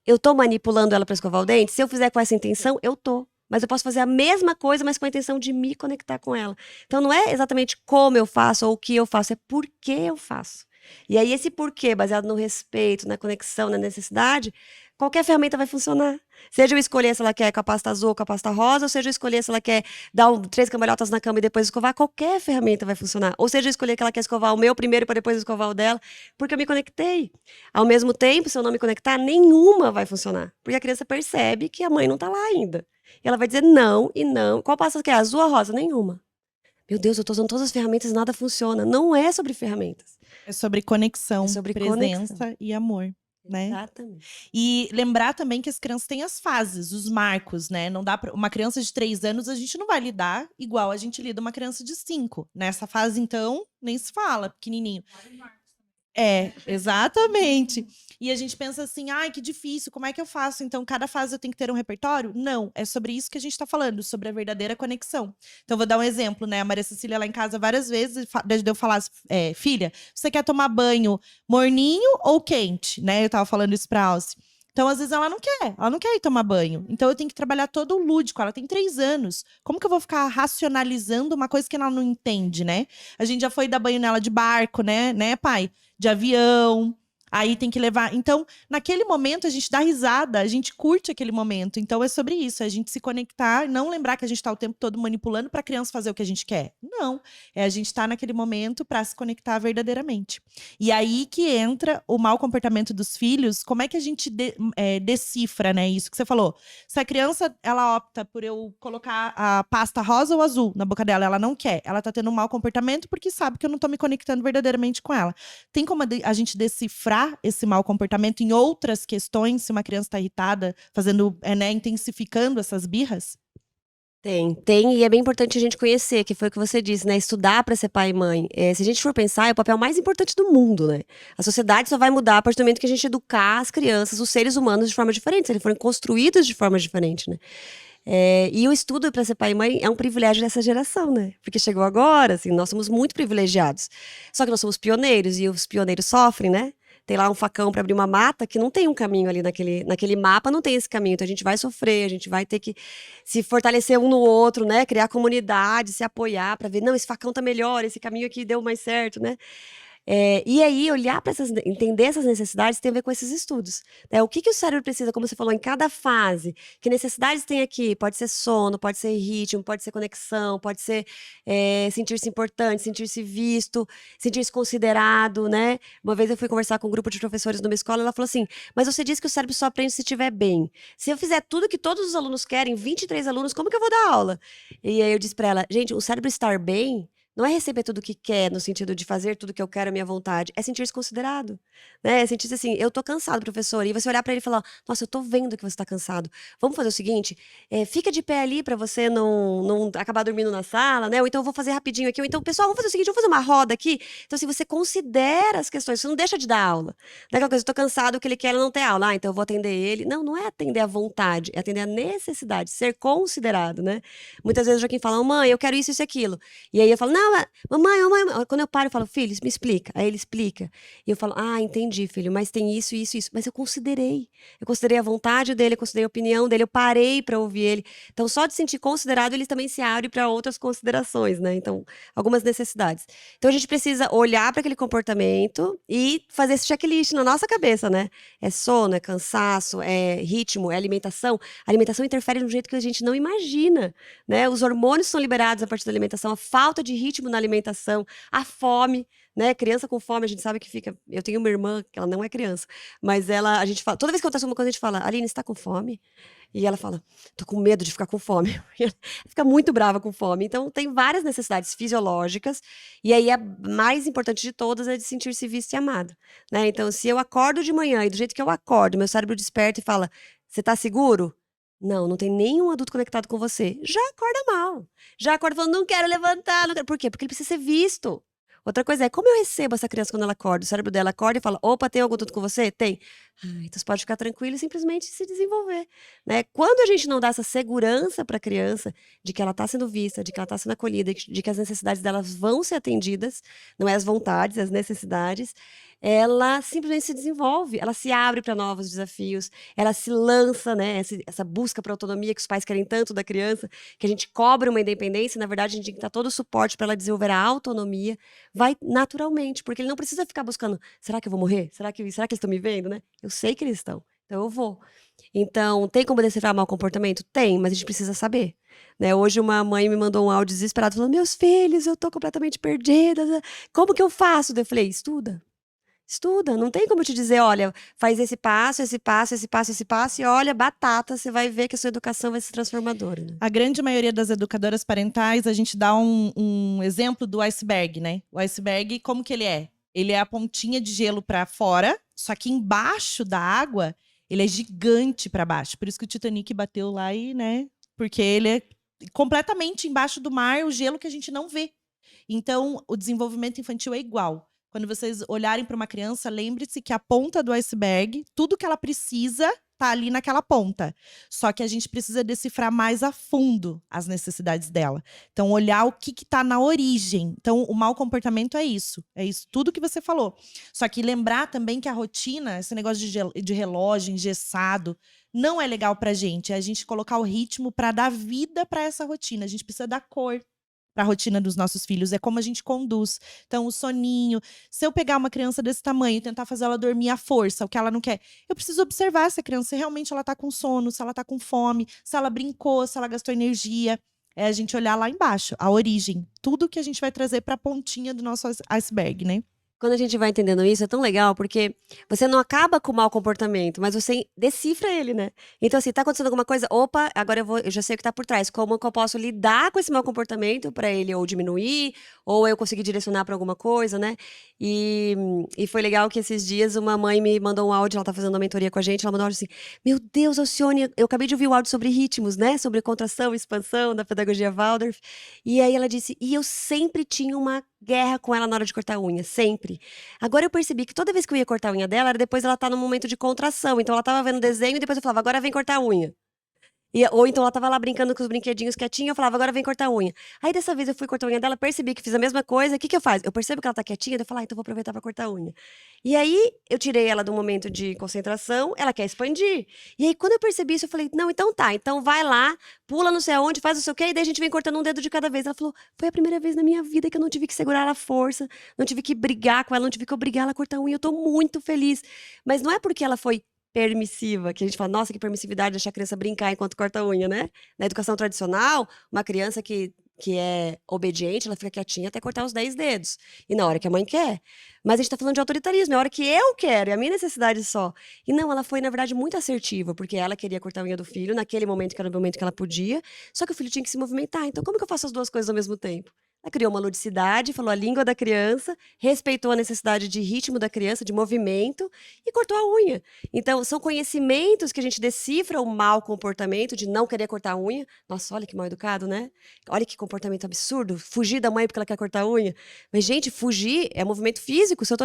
Eu tô manipulando ela pra escovar o dente? Se eu fizer com essa intenção, eu tô. Mas eu posso fazer a mesma coisa, mas com a intenção de me conectar com ela. Então não é exatamente como eu faço ou o que eu faço, é por que eu faço. E aí esse porquê, baseado no respeito, na conexão, na necessidade, qualquer ferramenta vai funcionar. Seja eu escolher se ela quer com a pasta azul ou com a pasta rosa, ou seja eu escolher se ela quer dar 3 cambalhotas na cama e depois escovar, qualquer ferramenta vai funcionar. Ou seja eu escolher que ela quer escovar o meu primeiro para depois escovar o dela, porque eu me conectei. Ao mesmo tempo, se eu não me conectar, nenhuma vai funcionar. Porque a criança percebe que a mãe não tá lá ainda. E ela vai dizer não e não. Qual pasta que é? Azul ou rosa? Nenhuma. Meu Deus, eu tô usando todas as ferramentas e nada funciona. Não é sobre ferramentas. É sobre conexão, É sobre presença conexão. e amor, né? Exatamente. E lembrar também que as crianças têm as fases, os marcos, né? Não dá pra... Uma criança de 3 anos, a gente não vai lidar igual a gente lida uma criança de 5. Nessa fase, então, nem se fala, pequenininho. É, exatamente. E a gente pensa assim, ai, que difícil, como é que eu faço? Então, cada fase eu tenho que ter um repertório? Não, é sobre isso que a gente tá falando, sobre a verdadeira conexão. Então, vou dar um exemplo, né? A Maria Cecília lá em casa, várias vezes, desde eu falar, filha, você quer tomar banho morninho ou quente? Né? Eu tava falando isso pra Alce. Então, às vezes, ela não quer ir tomar banho. Então, eu tenho que trabalhar todo o lúdico. Ela tem 3 anos. Como que eu vou ficar racionalizando uma coisa que ela não entende, né? A gente já foi dar banho nela de barco, né, pai? De avião. Aí tem que levar. Então, naquele momento, a gente dá risada, a gente curte aquele momento. Então, é sobre isso, é a gente se conectar, não lembrar que a gente está o tempo todo manipulando para a criança fazer o que a gente quer. Não. É a gente estar naquele momento para se conectar verdadeiramente. E aí que entra o mau comportamento dos filhos. Como é que a gente decifra, né? Isso que você falou. Se a criança, ela opta por eu colocar a pasta rosa ou azul na boca dela, ela não quer. Ela tá tendo um mau comportamento porque sabe que eu não tô me conectando verdadeiramente com ela. Tem como a gente decifrar esse mau comportamento em outras questões, se uma criança está irritada, fazendo, intensificando essas birras? Tem, e é bem importante a gente conhecer, que foi o que você disse, né? Estudar para ser pai e mãe. Se a gente for pensar, é o papel mais importante do mundo, né? A sociedade só vai mudar a partir do momento que a gente educar as crianças, os seres humanos, de forma diferente, se eles forem construídos de forma diferente, né? E o estudo para ser pai e mãe é um privilégio dessa geração, né? Porque chegou agora, assim, nós somos muito privilegiados. Só que nós somos pioneiros e os pioneiros sofrem, né? Tem lá um facão para abrir uma mata que não tem um caminho ali naquele mapa, não tem esse caminho. Então a gente vai sofrer, a gente vai ter que se fortalecer um no outro, né? Criar comunidade, se apoiar para ver, não, esse facão tá melhor, esse caminho aqui deu mais certo, né? E aí, olhar para entender essas necessidades tem a ver com esses estudos. Né? O que o cérebro precisa, como você falou, em cada fase, que necessidades tem aqui? Pode ser sono, pode ser ritmo, pode ser conexão, pode ser sentir-se importante, sentir-se visto, sentir-se considerado, né? Uma vez eu fui conversar com um grupo de professores numa escola, ela falou assim, mas você disse que o cérebro só aprende se estiver bem. Se eu fizer tudo que todos os alunos querem, 23 alunos, como que eu vou dar aula? E aí eu disse para ela, gente, o cérebro estar bem não é receber tudo o que quer, no sentido de fazer tudo que eu quero à minha vontade. É sentir-se considerado. Né? É sentir-se assim, eu tô cansado, professor. E você olhar para ele e falar, nossa, eu tô vendo que você tá cansado. Vamos fazer o seguinte, fica de pé ali para você não acabar dormindo na sala, né? Ou então eu vou fazer rapidinho aqui. Ou então, pessoal, vamos fazer o seguinte, vamos fazer uma roda aqui. Então, assim, você considera as questões, você não deixa de dar aula. Não é aquela coisa, eu tô cansado, o que ele quer, ele não tem aula. Então eu vou atender ele. Não, não é atender a vontade, é atender a necessidade, ser considerado, né? Muitas vezes o Joaquim fala, mãe, eu quero isso, isso e aquilo. E aí eu falo, não, mamãe, quando eu paro, eu falo, filho, me explica. Aí ele explica. E eu falo, entendi, filho, mas tem isso, isso, isso. Mas eu considerei. Eu considerei a vontade dele, eu considerei a opinião dele, eu parei para ouvir ele. Então, só de sentir considerado, ele também se abre para outras considerações, né? Então, algumas necessidades. Então, a gente precisa olhar para aquele comportamento e fazer esse checklist na nossa cabeça, né? É sono, é cansaço, é ritmo, é alimentação. A alimentação interfere de um jeito que a gente não imagina, né? Os hormônios são liberados a partir da alimentação, a falta de ritmo ritmo na alimentação, a fome, né? Criança com fome, a gente sabe que fica. Eu tenho uma irmã, que ela não é criança, mas a gente fala, toda vez que acontece alguma coisa, a gente fala, Aline, você tá com fome? E ela fala, tô com medo de ficar com fome. Ela fica muito brava com fome. Então, tem várias necessidades fisiológicas, e aí a mais importante de todas é de sentir-se visto e amado, né? Então, se eu acordo de manhã e do jeito que eu acordo, meu cérebro desperta e fala, você tá seguro? Não, não tem nenhum adulto conectado com você. Já acorda mal. Já acorda falando, não quero levantar, não quero. Por quê? Porque ele precisa ser visto. Outra coisa é, como eu recebo essa criança quando ela acorda? O cérebro dela acorda e fala, opa, tem algum adulto com você? Tem. Ah, então você pode ficar tranquilo e simplesmente se desenvolver, né? Quando a gente não dá essa segurança para a criança de que ela está sendo vista, de que ela está sendo acolhida, de que as necessidades delas vão ser atendidas, não é as vontades, as necessidades, ela simplesmente se desenvolve, ela se abre para novos desafios, ela se lança, né? Essa busca para autonomia que os pais querem tanto da criança, que a gente cobra uma independência, na verdade a gente tem que dar todo o suporte para ela desenvolver a autonomia, vai naturalmente, porque ele não precisa ficar buscando, será que eu vou morrer? Será que eles estão me vendo, né? Eu sei que eles estão, então eu vou. Então, tem como decifrar mau comportamento? Tem, mas a gente precisa saber, né? Hoje uma mãe me mandou um áudio desesperado falando, meus filhos, eu tô completamente perdida, como que eu faço? Eu falei, estuda. Estuda, não tem como eu te dizer, olha, faz esse passo, esse passo, esse passo, esse passo, e olha, batata, você vai ver que a sua educação vai ser transformadora, né? A grande maioria das educadoras parentais, a gente dá um exemplo do iceberg, né? O iceberg, como que ele é? Ele é a pontinha de gelo para fora, só que embaixo da água, ele é gigante para baixo. Por isso que o Titanic bateu lá e, né? Porque ele é completamente embaixo do mar, o gelo que a gente não vê. Então, o desenvolvimento infantil é igual. Quando vocês olharem para uma criança, lembre-se que a ponta do iceberg, tudo que ela precisa tá ali naquela ponta. Só que a gente precisa decifrar mais a fundo as necessidades dela. Então, olhar o que tá na origem. Então, o mau comportamento é isso. É isso, tudo que você falou. Só que lembrar também que a rotina, esse negócio de relógio engessado, não é legal pra gente. É a gente colocar o ritmo para dar vida para essa rotina. A gente precisa dar cor para a rotina dos nossos filhos, é como a gente conduz. Então, o soninho. Se eu pegar uma criança desse tamanho e tentar fazer ela dormir à força, o que ela não quer, eu preciso observar essa criança, se realmente ela tá com sono, se ela tá com fome, se ela brincou, se ela gastou energia. É a gente olhar lá embaixo, a origem. Tudo que a gente vai trazer para a pontinha do nosso iceberg, né? Quando a gente vai entendendo isso, é tão legal, porque você não acaba com o mau comportamento, mas você decifra ele, né? Então, assim, tá acontecendo alguma coisa, opa, agora eu já sei o que tá por trás. Como que eu posso lidar com esse mau comportamento para ele ou diminuir, ou eu conseguir direcionar para alguma coisa, né? E foi legal que esses dias uma mãe me mandou um áudio, ela tá fazendo uma mentoria com a gente, ela mandou um áudio assim, meu Deus, Alcione, eu acabei de ouvir o áudio sobre ritmos, né? Sobre contração e expansão da pedagogia Waldorf. E aí ela disse, e eu sempre tinha uma guerra com ela na hora de cortar a unha, sempre. Agora eu percebi que toda vez que eu ia cortar a unha dela, era depois ela tá num momento de contração. Então ela tava vendo desenho e depois eu falava, agora vem cortar a unha. Ou então ela tava lá brincando com os brinquedinhos quietinha, eu falava, agora vem cortar a unha. Aí dessa vez eu fui cortar a unha dela, percebi que fiz a mesma coisa, o que que eu faço? Eu percebo que ela tá quietinha, daí eu falo, então vou aproveitar pra cortar a unha. E aí eu tirei ela do momento de concentração, ela quer expandir. E aí quando eu percebi isso, eu falei, não, então tá, então vai lá, pula não sei aonde, faz não sei o quê, e daí a gente vem cortando um dedo de cada vez. Ela falou, foi a primeira vez na minha vida que eu não tive que segurar ela à força, não tive que brigar com ela, não tive que obrigar ela a cortar a unha, eu tô muito feliz. Mas não é porque ela foi permissiva, que a gente fala, nossa, que permissividade deixar a criança brincar enquanto corta a unha, né? Na educação tradicional, uma criança que é obediente, ela fica quietinha até cortar os 10 dedos. E na hora que a mãe quer. Mas a gente tá falando de autoritarismo, é a hora que eu quero, é a minha necessidade só. E não, ela foi, na verdade, muito assertiva, porque ela queria cortar a unha do filho, naquele momento que era o momento que ela podia, só que o filho tinha que se movimentar. Então, como que eu faço as duas coisas ao mesmo tempo? Ela criou uma ludicidade, falou a língua da criança, respeitou a necessidade de ritmo da criança, de movimento, e cortou a unha. Então, são conhecimentos que a gente decifra o mau comportamento de não querer cortar a unha. Nossa, olha que mal educado, né? Olha que comportamento absurdo. Fugir da mãe porque ela quer cortar a unha. Mas, gente, fugir é movimento físico. Se eu tô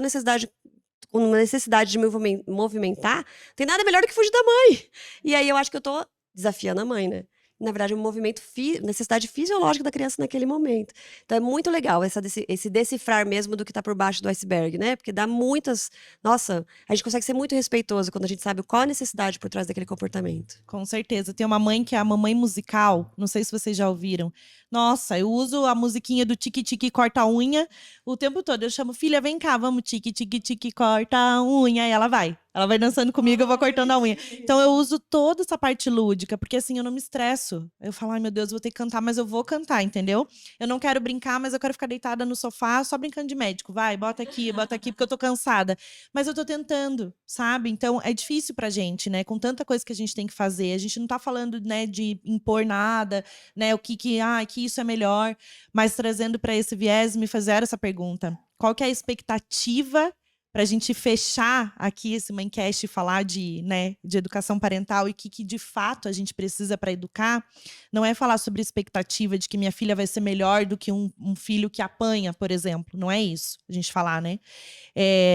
com uma necessidade de me movimentar, tem nada melhor do que fugir da mãe. E aí eu acho que eu tô desafiando a mãe, né? Na verdade, é um movimento, necessidade fisiológica da criança naquele momento. Então, é muito legal esse decifrar mesmo do que está por baixo do iceberg, né? Porque dá muitas. Nossa, a gente consegue ser muito respeitoso quando a gente sabe qual a necessidade por trás daquele comportamento. Com certeza. Tem uma mãe que é a mamãe musical. Não sei se vocês já ouviram. Nossa, eu uso a musiquinha do tique-tique corta a unha o tempo todo. Eu chamo, filha, vem cá, vamos tique-tique-tique corta a unha. E ela vai. Ela vai dançando comigo, eu vou cortando a unha. Então eu uso toda essa parte lúdica, porque assim eu não me estresso. Eu falo, ai meu Deus, vou ter que cantar, mas eu vou cantar, entendeu? Eu não quero brincar, mas eu quero ficar deitada no sofá só brincando de médico. Vai, bota aqui, porque eu tô cansada. Mas eu tô tentando, sabe? Então é difícil pra gente, né? Com tanta coisa que a gente tem que fazer. A gente não tá falando, né, de impor nada, né? Que isso é melhor. Mas trazendo pra esse viés, me fizeram essa pergunta. Qual que é a expectativa para a gente fechar aqui esse Mãecast e falar de, né, de educação parental e que de fato a gente precisa para educar, não é falar sobre expectativa de que minha filha vai ser melhor do que um filho que apanha, por exemplo. Não é isso a gente falar, né?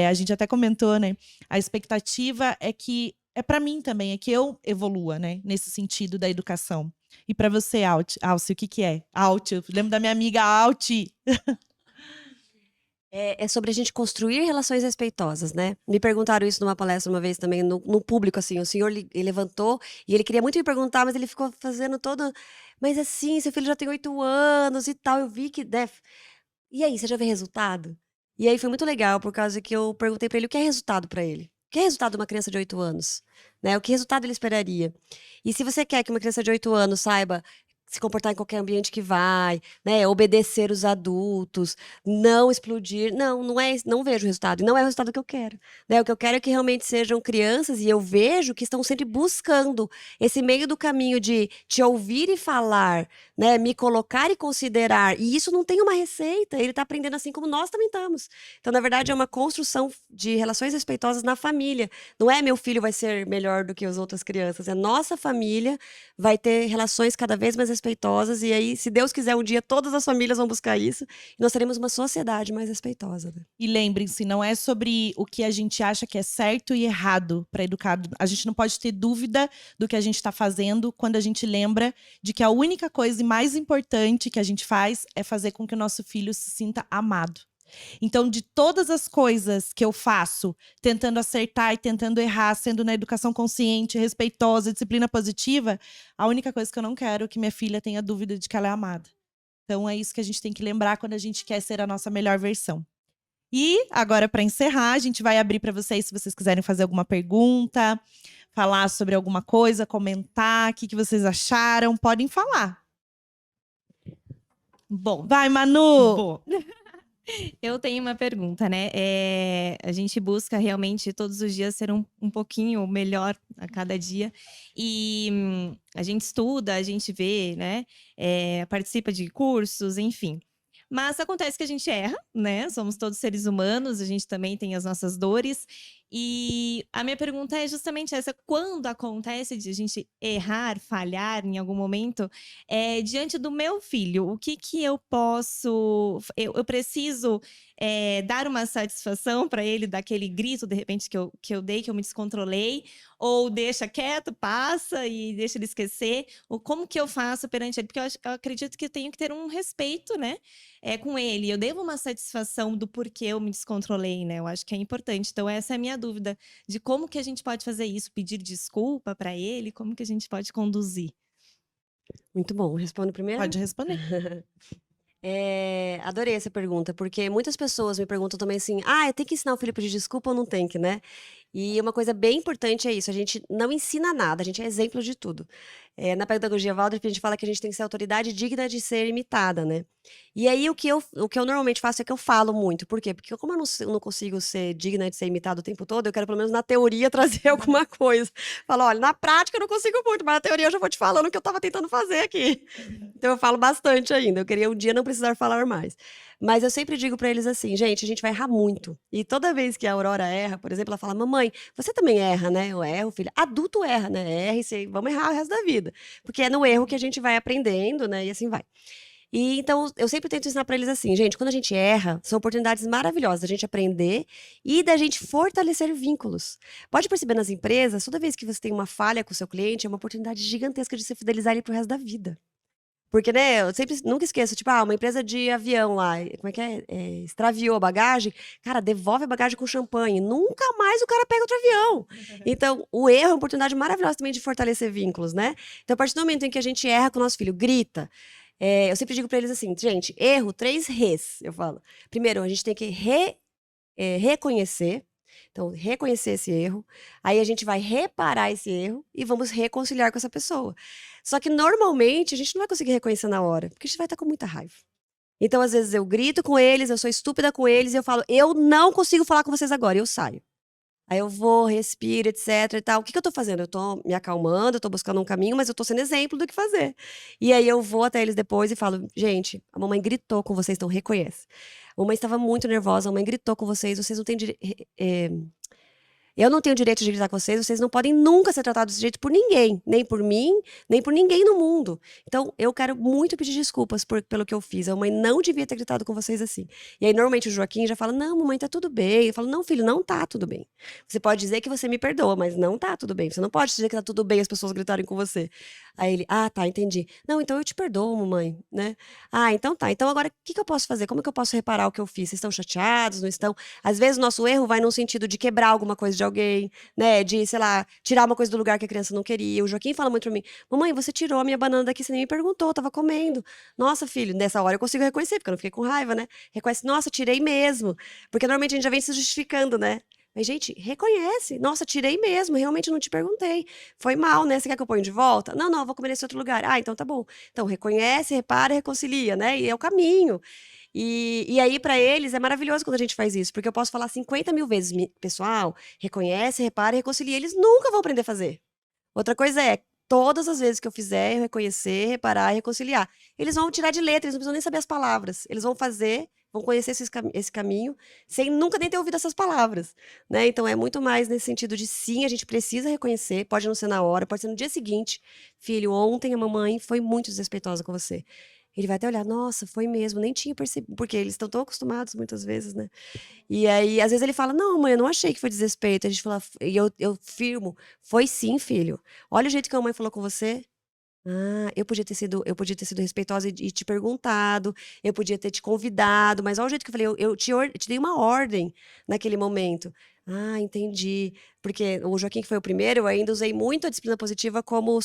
A gente até comentou, né? A expectativa é que, é para mim também, é que eu evolua, né? Nesse sentido da educação. E para você, Alci, o que é? Alt, eu lembro da minha amiga Alt. É sobre a gente construir relações respeitosas, né? Me perguntaram isso numa palestra uma vez também, no público, assim. O senhor ele levantou e ele queria muito me perguntar, mas ele ficou fazendo todo. Mas assim, seu filho já tem 8 anos e tal. Eu vi que. Né? E aí, você já vê resultado? E aí foi muito legal, por causa que eu perguntei pra ele o que é resultado pra ele. O que é resultado de uma criança de 8 anos? Né? O que resultado ele esperaria? E se você quer que uma criança de 8 anos saiba se comportar em qualquer ambiente que vai, né, obedecer os adultos, não explodir, não vejo resultado, e não é o resultado que eu quero, né? O que eu quero é que realmente sejam crianças, e eu vejo que estão sempre buscando esse meio do caminho de te ouvir e falar, né, me colocar e considerar, e isso não tem uma receita, ele está aprendendo assim como nós também estamos. Então, na verdade, é uma construção de relações respeitosas na família. Não é meu filho vai ser melhor do que as outras crianças, é nossa família vai ter relações cada vez mais respeitosas, e aí, se Deus quiser, um dia todas as famílias vão buscar isso, e nós teremos uma sociedade mais respeitosa. Né? E lembrem-se, não é sobre o que a gente acha que é certo e errado para educar. A gente não pode ter dúvida do que a gente está fazendo quando a gente lembra de que a única coisa mais importante que a gente faz é fazer com que o nosso filho se sinta amado. Então, de todas as coisas que eu faço, tentando acertar e tentando errar, sendo na educação consciente, respeitosa, disciplina positiva, a única coisa que eu não quero é que minha filha tenha dúvida de que ela é amada. Então, é isso que a gente tem que lembrar quando a gente quer ser a nossa melhor versão. E agora, para encerrar, a gente vai abrir para vocês, se vocês quiserem fazer alguma pergunta, falar sobre alguma coisa, comentar, o que vocês acharam, podem falar. Bom, vai, Manu! Bom. Eu tenho uma pergunta, né? A gente busca realmente todos os dias ser um pouquinho melhor a cada dia. E a gente estuda, a gente vê, né? Participa de cursos, enfim. Mas acontece que a gente erra, né? Somos todos seres humanos, a gente também tem as nossas dores. E a minha pergunta é justamente essa: quando acontece de a gente errar, falhar em algum momento, diante do meu filho, o que eu posso. Eu preciso dar uma satisfação para ele, daquele grito, de repente, que eu dei, que eu me descontrolei, ou deixa quieto, passa e deixa ele esquecer? Ou como que eu faço perante ele? Porque eu acredito que eu tenho que ter um respeito, né? Com ele. Eu devo uma satisfação do porquê eu me descontrolei, né? Eu acho que é importante. Então, essa é a minha dúvida, de como que a gente pode fazer isso, pedir desculpa para ele, como que a gente pode conduzir. Muito bom. Respondo primeiro? Pode responder. Adorei essa pergunta, porque muitas pessoas me perguntam também assim: eu tenho que ensinar o filho a pedir desculpa ou não tem que, né? E uma coisa bem importante é isso: a gente não ensina nada, a gente é exemplo de tudo. Na pedagogia Waldorf, a gente fala que a gente tem que ser autoridade digna de ser imitada, né? E aí, o que eu normalmente faço é que eu falo muito. Por quê? Porque como eu não consigo ser digna de ser imitada o tempo todo, eu quero, pelo menos na teoria, trazer alguma coisa. Falo, olha, na prática eu não consigo muito, mas na teoria eu já vou te falando o que eu estava tentando fazer aqui. Então eu falo bastante ainda. Eu queria um dia não precisar falar mais. Mas eu sempre digo para eles assim: gente, a gente vai errar muito. E toda vez que a Aurora erra, por exemplo, ela fala: mamãe, você também erra, né? Eu erro, filha. Adulto erra, né? Erra e vamos errar o resto da vida. Porque é no erro que a gente vai aprendendo, né? E assim vai. E então eu sempre tento ensinar para eles assim: gente, quando a gente erra, são oportunidades maravilhosas da gente aprender e da gente fortalecer vínculos. Pode perceber nas empresas, toda vez que você tem uma falha com o seu cliente, é uma oportunidade gigantesca de você fidelizar ele pro resto da vida. Porque, né, eu sempre, nunca esqueço, tipo, uma empresa de avião lá, como é que é? Extraviou a bagagem, cara, devolve a bagagem com champanhe, nunca mais o cara pega outro avião. Então, o erro é uma oportunidade maravilhosa também de fortalecer vínculos, né? Então, a partir do momento em que a gente erra com o nosso filho, grita, eu sempre digo pra eles assim: gente, erro, 3 R's, eu falo. Primeiro, a gente tem que reconhecer. Então, reconhecer esse erro, aí a gente vai reparar esse erro e vamos reconciliar com essa pessoa. Só que normalmente a gente não vai conseguir reconhecer na hora, porque a gente vai estar com muita raiva. Então, às vezes, eu grito com eles, eu sou estúpida com eles, e eu falo, eu não consigo falar com vocês agora, e eu saio. Aí eu vou, respiro, etc e tal. O que que eu tô fazendo? Eu tô me acalmando, eu tô buscando um caminho, mas eu tô sendo exemplo do que fazer. E aí eu vou até eles depois e falo: "Gente, a mamãe gritou com vocês, então reconhece. A mamãe estava muito nervosa, a mamãe gritou com vocês não têm eu não tenho direito de gritar com vocês não podem nunca ser tratados desse jeito por ninguém, nem por mim, nem por ninguém no mundo. Então, eu quero muito pedir desculpas pelo que eu fiz. A mãe não devia ter gritado com vocês assim. E aí, normalmente, o Joaquim já fala: Não, mamãe, tá tudo bem. Eu falo: Não, filho, não tá tudo bem. Você pode dizer que você me perdoa, mas não tá tudo bem. Você não pode dizer que tá tudo bem as pessoas gritarem com você. Aí ele: Ah, tá, entendi. Não, então eu te perdoo, mamãe, né? Ah, então tá. Então agora, o que que eu posso fazer? Como que eu posso reparar o que eu fiz? Vocês estão chateados? Não estão? Às vezes, o nosso erro vai no sentido de quebrar alguma coisa de alguém, né, de, sei lá, tirar uma coisa do lugar que a criança não queria. O Joaquim fala muito pra mim: Mamãe, você tirou a minha banana daqui, você nem me perguntou, eu tava comendo. Nossa, filho, nessa hora eu consigo reconhecer, porque eu não fiquei com raiva, né? Reconhece, nossa, tirei mesmo. Porque normalmente a gente já vem se justificando, né? Mas, gente, reconhece. Nossa, tirei mesmo, realmente não te perguntei. Foi mal, né? Você quer que eu ponha de volta? Não, não, eu vou comer nesse outro lugar. Ah, então tá bom. Então, reconhece, repara e reconcilia, né? E é o caminho. E aí, para eles, é maravilhoso quando a gente faz isso, porque eu posso falar 50 mil vezes, pessoal, reconhece, repara e reconcilia. Eles nunca vão aprender a fazer. Outra coisa é, todas as vezes que eu fizer, eu reconhecer, reparar e reconciliar. Eles vão tirar de letra, eles não precisam nem saber as palavras. Eles vão fazer, vão conhecer esse caminho, sem nunca nem ter ouvido essas palavras, né? Então, é muito mais nesse sentido de, sim, a gente precisa reconhecer, pode não ser na hora, pode ser no dia seguinte. Filho, ontem a mamãe foi muito desrespeitosa com você. Ele vai até olhar, nossa, foi mesmo, nem tinha percebido, porque eles estão tão acostumados muitas vezes, né? E aí, às vezes ele fala, não, mãe, eu não achei que foi desrespeito. A gente fala, e eu firmo, foi sim, filho. Olha o jeito que a mãe falou com você. Ah, eu podia ter sido respeitosa e te perguntado, eu podia ter te convidado, mas olha o jeito que eu falei, eu te dei uma ordem naquele momento. Ah, entendi. Porque o Joaquim, que foi o primeiro, eu ainda usei muito a disciplina positiva como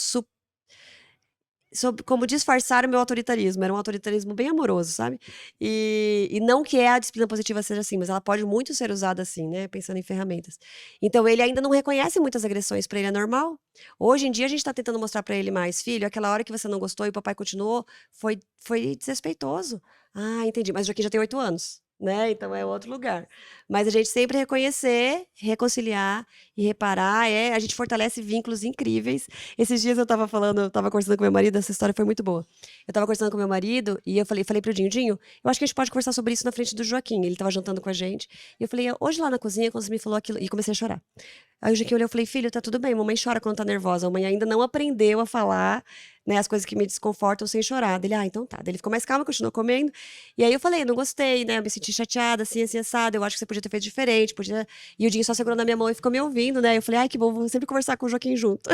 disfarçar o meu autoritarismo. Era um autoritarismo bem amoroso, sabe? E não que a disciplina positiva seja assim, mas ela pode muito ser usada assim, né? Pensando em ferramentas. Então, ele ainda não reconhece muitas agressões, para ele é normal. Hoje em dia, a gente está tentando mostrar para ele mais, filho, aquela hora que você não gostou e o papai continuou, foi desrespeitoso. Ah, entendi. Mas o Joaquim já tem 8 anos. Né? Então é outro lugar. Mas a gente sempre reconhecer, reconciliar e reparar, a gente fortalece vínculos incríveis. Esses dias eu estava conversando com meu marido, essa história foi muito boa. Eu estava conversando com meu marido e eu falei pro Dinho, eu acho que a gente pode conversar sobre isso na frente do Joaquim. Ele estava jantando com a gente. E eu falei, hoje lá na cozinha, quando você me falou aquilo, e comecei a chorar. Aí o Joaquim olhou e falei, filho, tá tudo bem, mamãe chora quando tá nervosa. A mãe ainda não aprendeu a falar, né, as coisas que me desconfortam sem chorar. Dele, então tá. Daí ele ficou mais calmo, continuou comendo. E aí eu falei, não gostei, né? Eu me senti chateada, assim, assada. Eu acho que você podia ter feito diferente, podia. E o Dinho só segurou na minha mão e ficou me ouvindo, né? Eu falei, ai, que bom, vou sempre conversar com o Joaquim junto.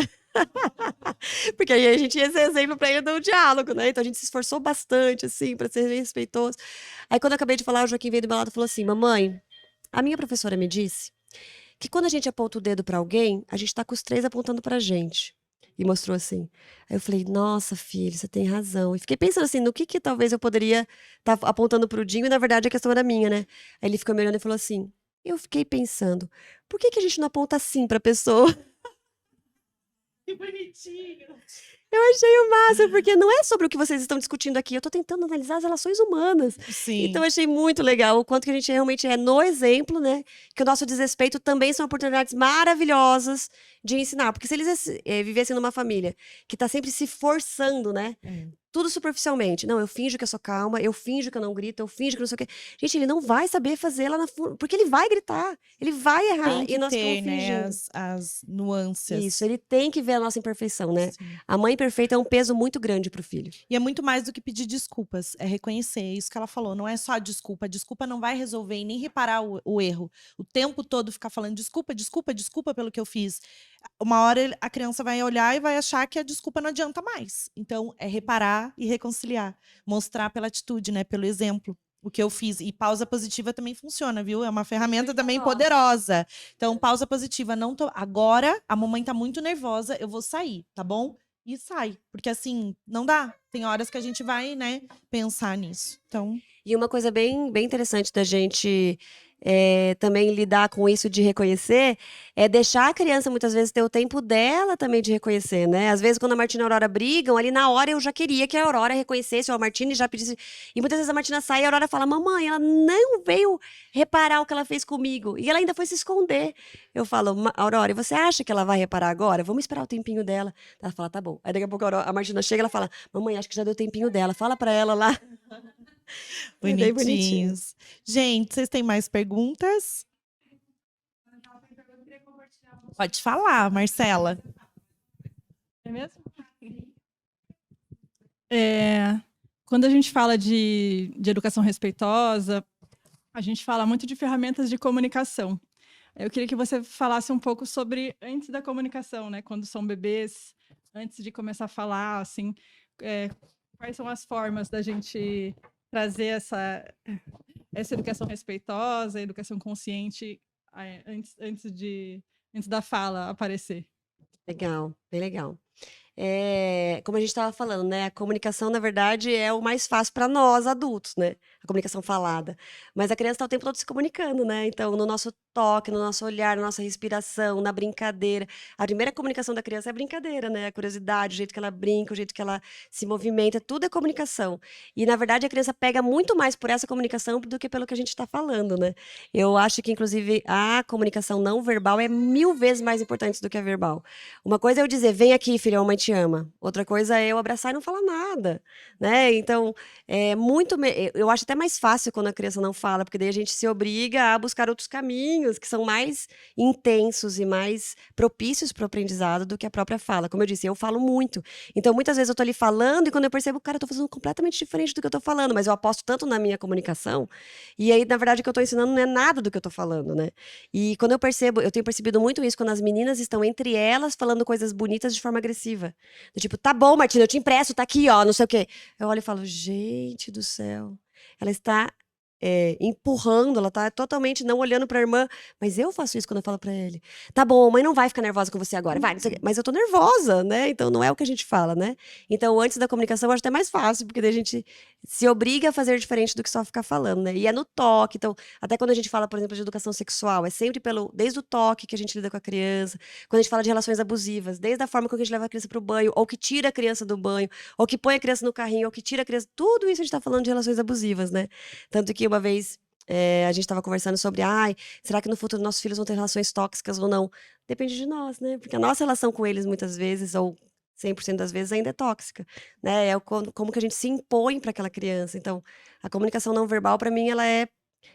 Porque aí a gente ia ser exemplo pra ele do diálogo, né? Então a gente se esforçou bastante, assim, pra ser respeitoso. Aí quando eu acabei de falar, o Joaquim veio do meu lado e falou assim: Mamãe, a minha professora me disse que quando a gente aponta o dedo pra alguém, a gente tá com os 3 apontando pra gente. E mostrou assim. Aí eu falei, nossa, filho, você tem razão. E fiquei pensando assim, no que talvez eu poderia estar apontando pro Dinho, e na verdade a questão era minha, né? Aí ele ficou me olhando e falou assim, eu fiquei pensando, por que a gente não aponta assim pra pessoa? Que bonitinho. Eu achei o máximo, porque não é sobre o que vocês estão discutindo aqui, eu tô tentando analisar as relações humanas. Então Sim. eu achei muito legal o quanto que a gente realmente é no exemplo, né? Que o nosso desrespeito também são oportunidades maravilhosas de ensinar. Porque se eles vivessem numa família que tá sempre se forçando, né? Tudo superficialmente. Não, eu finjo que eu sou calma, eu finjo que eu não grito, eu finjo que não sei o quê. Gente, ele não vai saber fazer lá porque ele vai gritar, ele vai errar. Tem E que nós ter, ficamos né, fingindo. as nuances. Isso, ele tem que ver a nossa imperfeição, né? Sim. A mãe perfeita é um peso muito grande pro filho. E é muito mais do que pedir desculpas, é reconhecer, é isso que ela falou, não é só a desculpa não vai resolver e nem reparar o erro. O tempo todo ficar falando desculpa, desculpa, desculpa pelo que eu fiz. Uma hora a criança vai olhar e vai achar que a desculpa não adianta mais. Então, é reparar e reconciliar. Mostrar pela atitude, né, pelo exemplo. O que eu fiz. E pausa positiva também funciona, viu? É uma ferramenta também poderosa. Então, pausa positiva. Não tô... Agora, a mamãe tá muito nervosa, eu vou sair, tá bom? E sai. Porque assim, não dá. Tem horas que a gente vai, né, pensar nisso. Então, E uma coisa bem interessante da gente também lidar com isso de reconhecer, é deixar a criança muitas vezes ter o tempo dela também de reconhecer, né? Às vezes quando a Martina e a Aurora brigam, ali na hora eu já queria que a Aurora reconhecesse ou a Martina e já pedisse. E muitas vezes a Martina sai e a Aurora fala: mamãe, ela não veio reparar o que ela fez comigo. E ela ainda foi se esconder. Eu falo: Aurora, e você acha que ela vai reparar agora? Vamos esperar o tempinho dela. Ela fala: tá bom. Aí daqui a pouco a Martina chega e ela fala: mamãe, acho que já deu o tempinho dela. Fala pra ela lá. É bem bonitinho. Bonitinhos. Gente, vocês têm mais perguntas? Pode falar, Marcela. É mesmo? Quando a gente fala de educação respeitosa, a gente fala muito de ferramentas de comunicação. Eu queria que você falasse um pouco sobre antes da comunicação, né? Quando são bebês, antes de começar a falar, assim, quais são as formas da gente trazer essa educação respeitosa, educação consciente, antes da fala aparecer. Legal, bem legal. Como a gente estava falando, né? A comunicação, na verdade, é o mais fácil para nós, adultos, né? A comunicação falada. Mas a criança está o tempo todo se comunicando, né? Então, no nosso toque, no nosso olhar, na nossa respiração, na brincadeira. A primeira comunicação da criança é a brincadeira, né? A curiosidade, o jeito que ela brinca, o jeito que ela se movimenta, tudo é comunicação. E, na verdade, a criança pega muito mais por essa comunicação do que pelo que a gente está falando, né? Eu acho que, inclusive, a comunicação não verbal é 1000 vezes mais importante do que a verbal. Uma coisa é eu dizer: vem aqui, filha, a mamãe te ama. Outra coisa é eu abraçar e não falar nada, né? Então, eu acho até mais fácil quando a criança não fala, porque daí a gente se obriga a buscar outros caminhos que são mais intensos e mais propícios para o aprendizado do que a própria fala. Como eu disse, eu falo muito. Então, muitas vezes eu tô ali falando e quando eu percebo, cara, eu tô fazendo completamente diferente do que eu tô falando, mas eu aposto tanto na minha comunicação, e aí, na verdade, o que eu tô ensinando não é nada do que eu tô falando, né? E quando eu tenho percebido muito isso quando as meninas estão entre elas falando coisas bonitas de forma agressiva. Do tipo: tá bom, Martina, eu te empresto, tá aqui, ó, não sei o quê. Eu olho e falo: gente do céu, ela está empurrando, ela tá totalmente não olhando pra irmã, mas eu faço isso quando eu falo pra ele: tá bom, a mãe não vai ficar nervosa com você agora, vai, não sei o quê. Mas eu tô nervosa, né? Então não é o que a gente fala, né? Então antes da comunicação eu acho até mais fácil, porque daí a gente se obriga a fazer diferente do que só ficar falando, né? E é no toque, então até quando a gente fala, por exemplo, de educação sexual, é sempre desde o toque que a gente lida com a criança. Quando a gente fala de relações abusivas, desde a forma como a gente leva a criança pro banho, ou que tira a criança do banho, ou que põe a criança no carrinho, ou que tira a criança, tudo isso a gente tá falando de relações abusivas, né? Tanto que uma vez a gente estava conversando sobre: ai, será que no futuro nossos filhos vão ter relações tóxicas ou não? Depende de nós, né? Porque a nossa relação com eles, muitas vezes, ou 100% das vezes, ainda é tóxica, né? Como que a gente se impõe para aquela criança. Então, a comunicação não verbal, para mim, ela é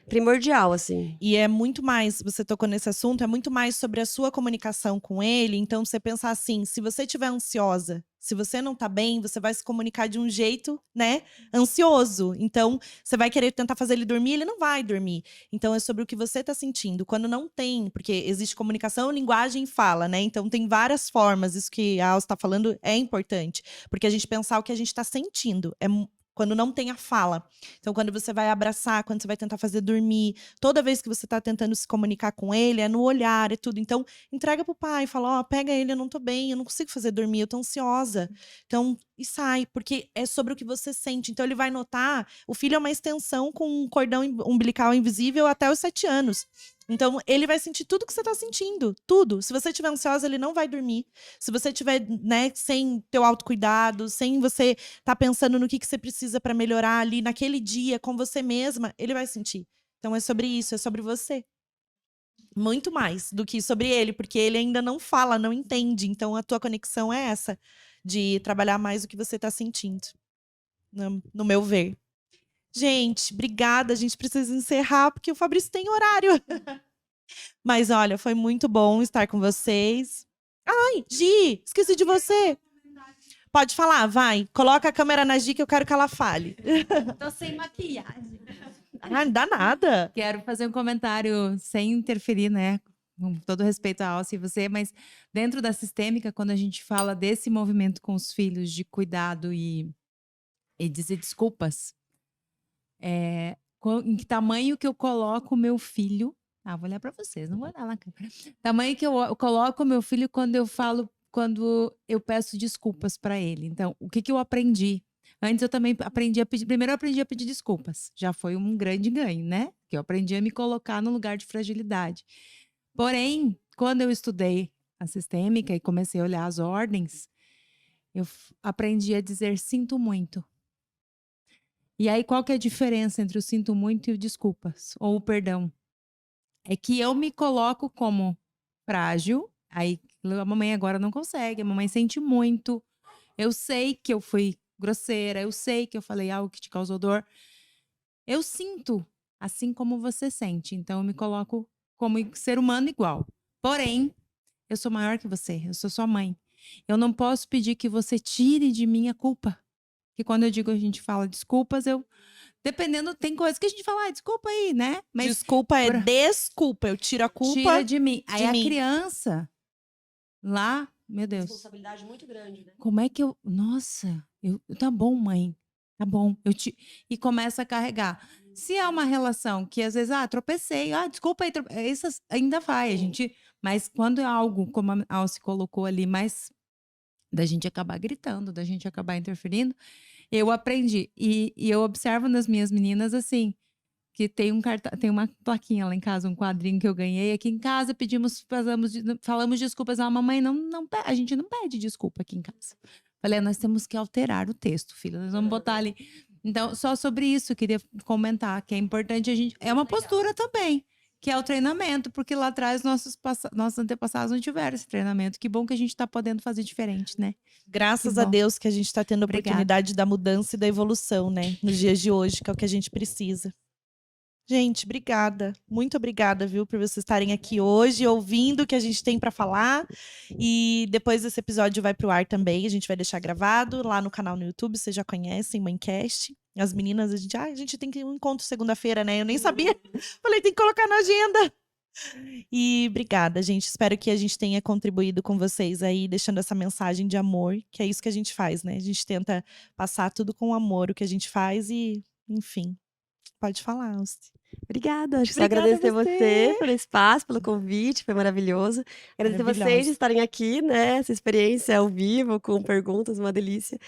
primordial, assim. E é muito mais, você tocou nesse assunto, é muito mais sobre a sua comunicação com ele. Então, você pensar assim: se você estiver ansiosa, se você não tá bem, você vai se comunicar de um jeito, né, ansioso. Então, você vai querer tentar fazer ele dormir, ele não vai dormir. Então, é sobre o que você tá sentindo. Quando não tem, porque existe comunicação, linguagem e fala, né? Então, tem várias formas. Isso que a Alce tá falando é importante. Porque a gente pensar o que a gente tá sentindo. Quando não tem a fala. Então, quando você vai abraçar, quando você vai tentar fazer dormir, toda vez que você tá tentando se comunicar com ele, é no olhar, é tudo. Então, entrega pro pai, fala: ó, pega ele, eu não tô bem, eu não consigo fazer dormir, eu tô ansiosa. Então, e sai, porque é sobre o que você sente. Então, ele vai notar, o filho é uma extensão com um cordão umbilical invisível até os 7 anos. Então, ele vai sentir tudo que você tá sentindo, tudo. Se você estiver ansiosa, ele não vai dormir. Se você estiver, né, sem teu autocuidado, sem você tá pensando no que você precisa para melhorar ali naquele dia com você mesma, ele vai sentir. Então é sobre isso, é sobre você. Muito mais do que sobre ele, porque ele ainda não fala, não entende. Então a tua conexão é essa, de trabalhar mais o que você tá sentindo, no meu ver. Gente, obrigada. A gente precisa encerrar, porque o Fabrício tem horário. Mas olha, foi muito bom estar com vocês. Ai, Gi, esqueci de você. Pode falar, vai. Coloca a câmera na Gi que eu quero que ela fale. Tô sem maquiagem. Ah, não dá nada. Quero fazer um comentário sem interferir, né? Com todo respeito à Alce e você, mas dentro da sistêmica, quando a gente fala desse movimento com os filhos de cuidado e dizer desculpas, em que tamanho que eu coloco o meu filho. Ah, vou olhar para vocês, não vou olhar lá. Tamanho que eu coloco o meu filho quando eu peço desculpas para ele. Então, o que eu aprendi? Antes eu também aprendi a pedir. Primeiro eu aprendi a pedir desculpas. Já foi um grande ganho, né? Que eu aprendi a me colocar no lugar de fragilidade. Porém, quando eu estudei a sistêmica e comecei a olhar as ordens, aprendi a dizer sinto muito. E aí, qual que é a diferença entre o sinto muito e o desculpas? Ou o perdão? É que eu me coloco como frágil, aí a mamãe agora não consegue, a mamãe sente muito. Eu sei que eu fui grosseira, eu sei que eu falei algo que te causou dor. Eu sinto, assim como você sente. Então, eu me coloco como ser humano igual. Porém, eu sou maior que você, eu sou sua mãe. Eu não posso pedir que você tire de mim a culpa. Que quando eu digo a gente fala desculpas, dependendo, tem coisas que a gente fala, desculpa aí, né? Mas Desculpa é desculpa, eu tiro a culpa tira de mim. Aí de a mim. criança lá, meu Deus. Responsabilidade muito grande, né? Como é que eu. Nossa, tá bom, mãe. Tá bom. E começa a carregar. Se é uma relação que às vezes, tropecei, desculpa aí, essas ainda vai, a gente. Mas quando é algo, como a Alce colocou ali, mais da gente acabar gritando, da gente acabar interferindo, eu aprendi. E eu observo nas minhas meninas assim, que tem uma plaquinha lá em casa, um quadrinho que eu ganhei. Aqui em casa falamos desculpas. Mamãe, a gente não pede desculpa aqui em casa. Falei, nós temos que alterar o texto, filha. Nós vamos botar ali. Então, só sobre isso eu queria comentar, que é importante a gente. É uma postura também, que é o treinamento, porque lá atrás nossos antepassados não tiveram esse treinamento. Que bom que a gente está podendo fazer diferente, né? Graças a bom. Deus que a gente está tendo a Obrigada. oportunidade da mudança e da evolução, né? Nos dias de hoje, que é o que a gente precisa. Gente, obrigada. Muito obrigada, viu, por vocês estarem aqui hoje, ouvindo o que a gente tem para falar. E depois esse episódio vai pro ar também. A gente vai deixar gravado lá no canal no YouTube, vocês já conhecem, Mãecast. As meninas, a gente tem que ir um encontro segunda-feira, né? Eu nem sabia. Falei, tem que colocar na agenda. E obrigada, gente. Espero que a gente tenha contribuído com vocês aí, deixando essa mensagem de amor, que é isso que a gente faz, né? A gente tenta passar tudo com amor, o que a gente faz e, enfim. Pode falar, Alce. Obrigada, acho que só Obrigada a agradecer você. você pelo espaço, pelo convite, foi maravilhoso. Agradecer vocês de Maravilhosa. estarem aqui, né? Essa experiência ao vivo, com perguntas, uma delícia.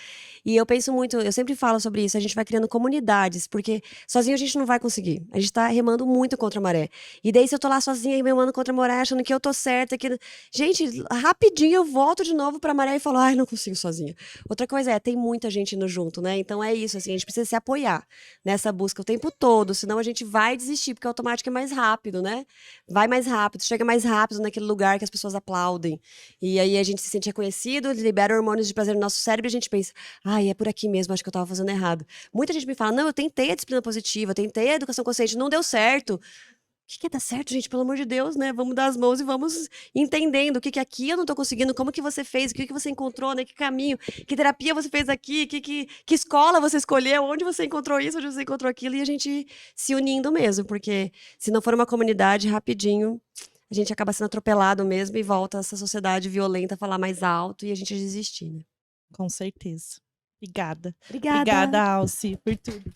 E eu penso muito, eu sempre falo sobre isso, a gente vai criando comunidades, porque sozinho a gente não vai conseguir. A gente tá remando muito contra a maré. E daí, se eu tô lá sozinha remando contra a maré, achando que eu tô certa, que. Gente, rapidinho eu volto de novo pra maré e falo, não consigo sozinha. Outra coisa tem muita gente indo junto, né? Então é isso, assim, a gente precisa se apoiar nessa busca o tempo todo, senão a gente vai desistir, porque o automático é mais rápido, né? Vai mais rápido, chega mais rápido naquele lugar que as pessoas aplaudem. E aí a gente se sente reconhecido, libera hormônios de prazer no nosso cérebro e a gente pensa, é por aqui mesmo, acho que eu tava fazendo errado. Muita gente me fala, não, eu tentei a disciplina positiva, eu tentei a educação consciente, não deu certo. O que é dar certo, gente? Pelo amor de Deus, né? Vamos dar as mãos e vamos entendendo o que aqui eu não tô conseguindo, como que você fez, o que você encontrou, né? Que caminho, que terapia você fez aqui, que escola você escolheu, onde você encontrou isso, onde você encontrou aquilo, e a gente se unindo mesmo, porque se não for uma comunidade, rapidinho, a gente acaba sendo atropelado mesmo e volta essa sociedade violenta a falar mais alto e a gente desistir, né? Com certeza. Obrigada. Obrigada. Obrigada, Alce, por tudo.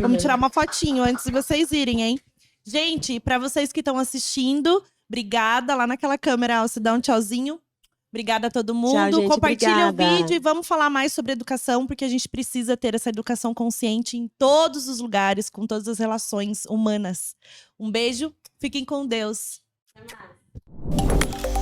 Vamos tirar uma fotinho antes de vocês irem, hein? Gente, para vocês que estão assistindo, obrigada. Lá naquela câmera, Alce, dá um tchauzinho. Obrigada a todo mundo. gente, Compartilha obrigada. o vídeo e vamos falar mais sobre educação, porque a gente precisa ter essa educação consciente em todos os lugares, com todas as relações humanas. Um beijo, fiquem com Deus. Até mais.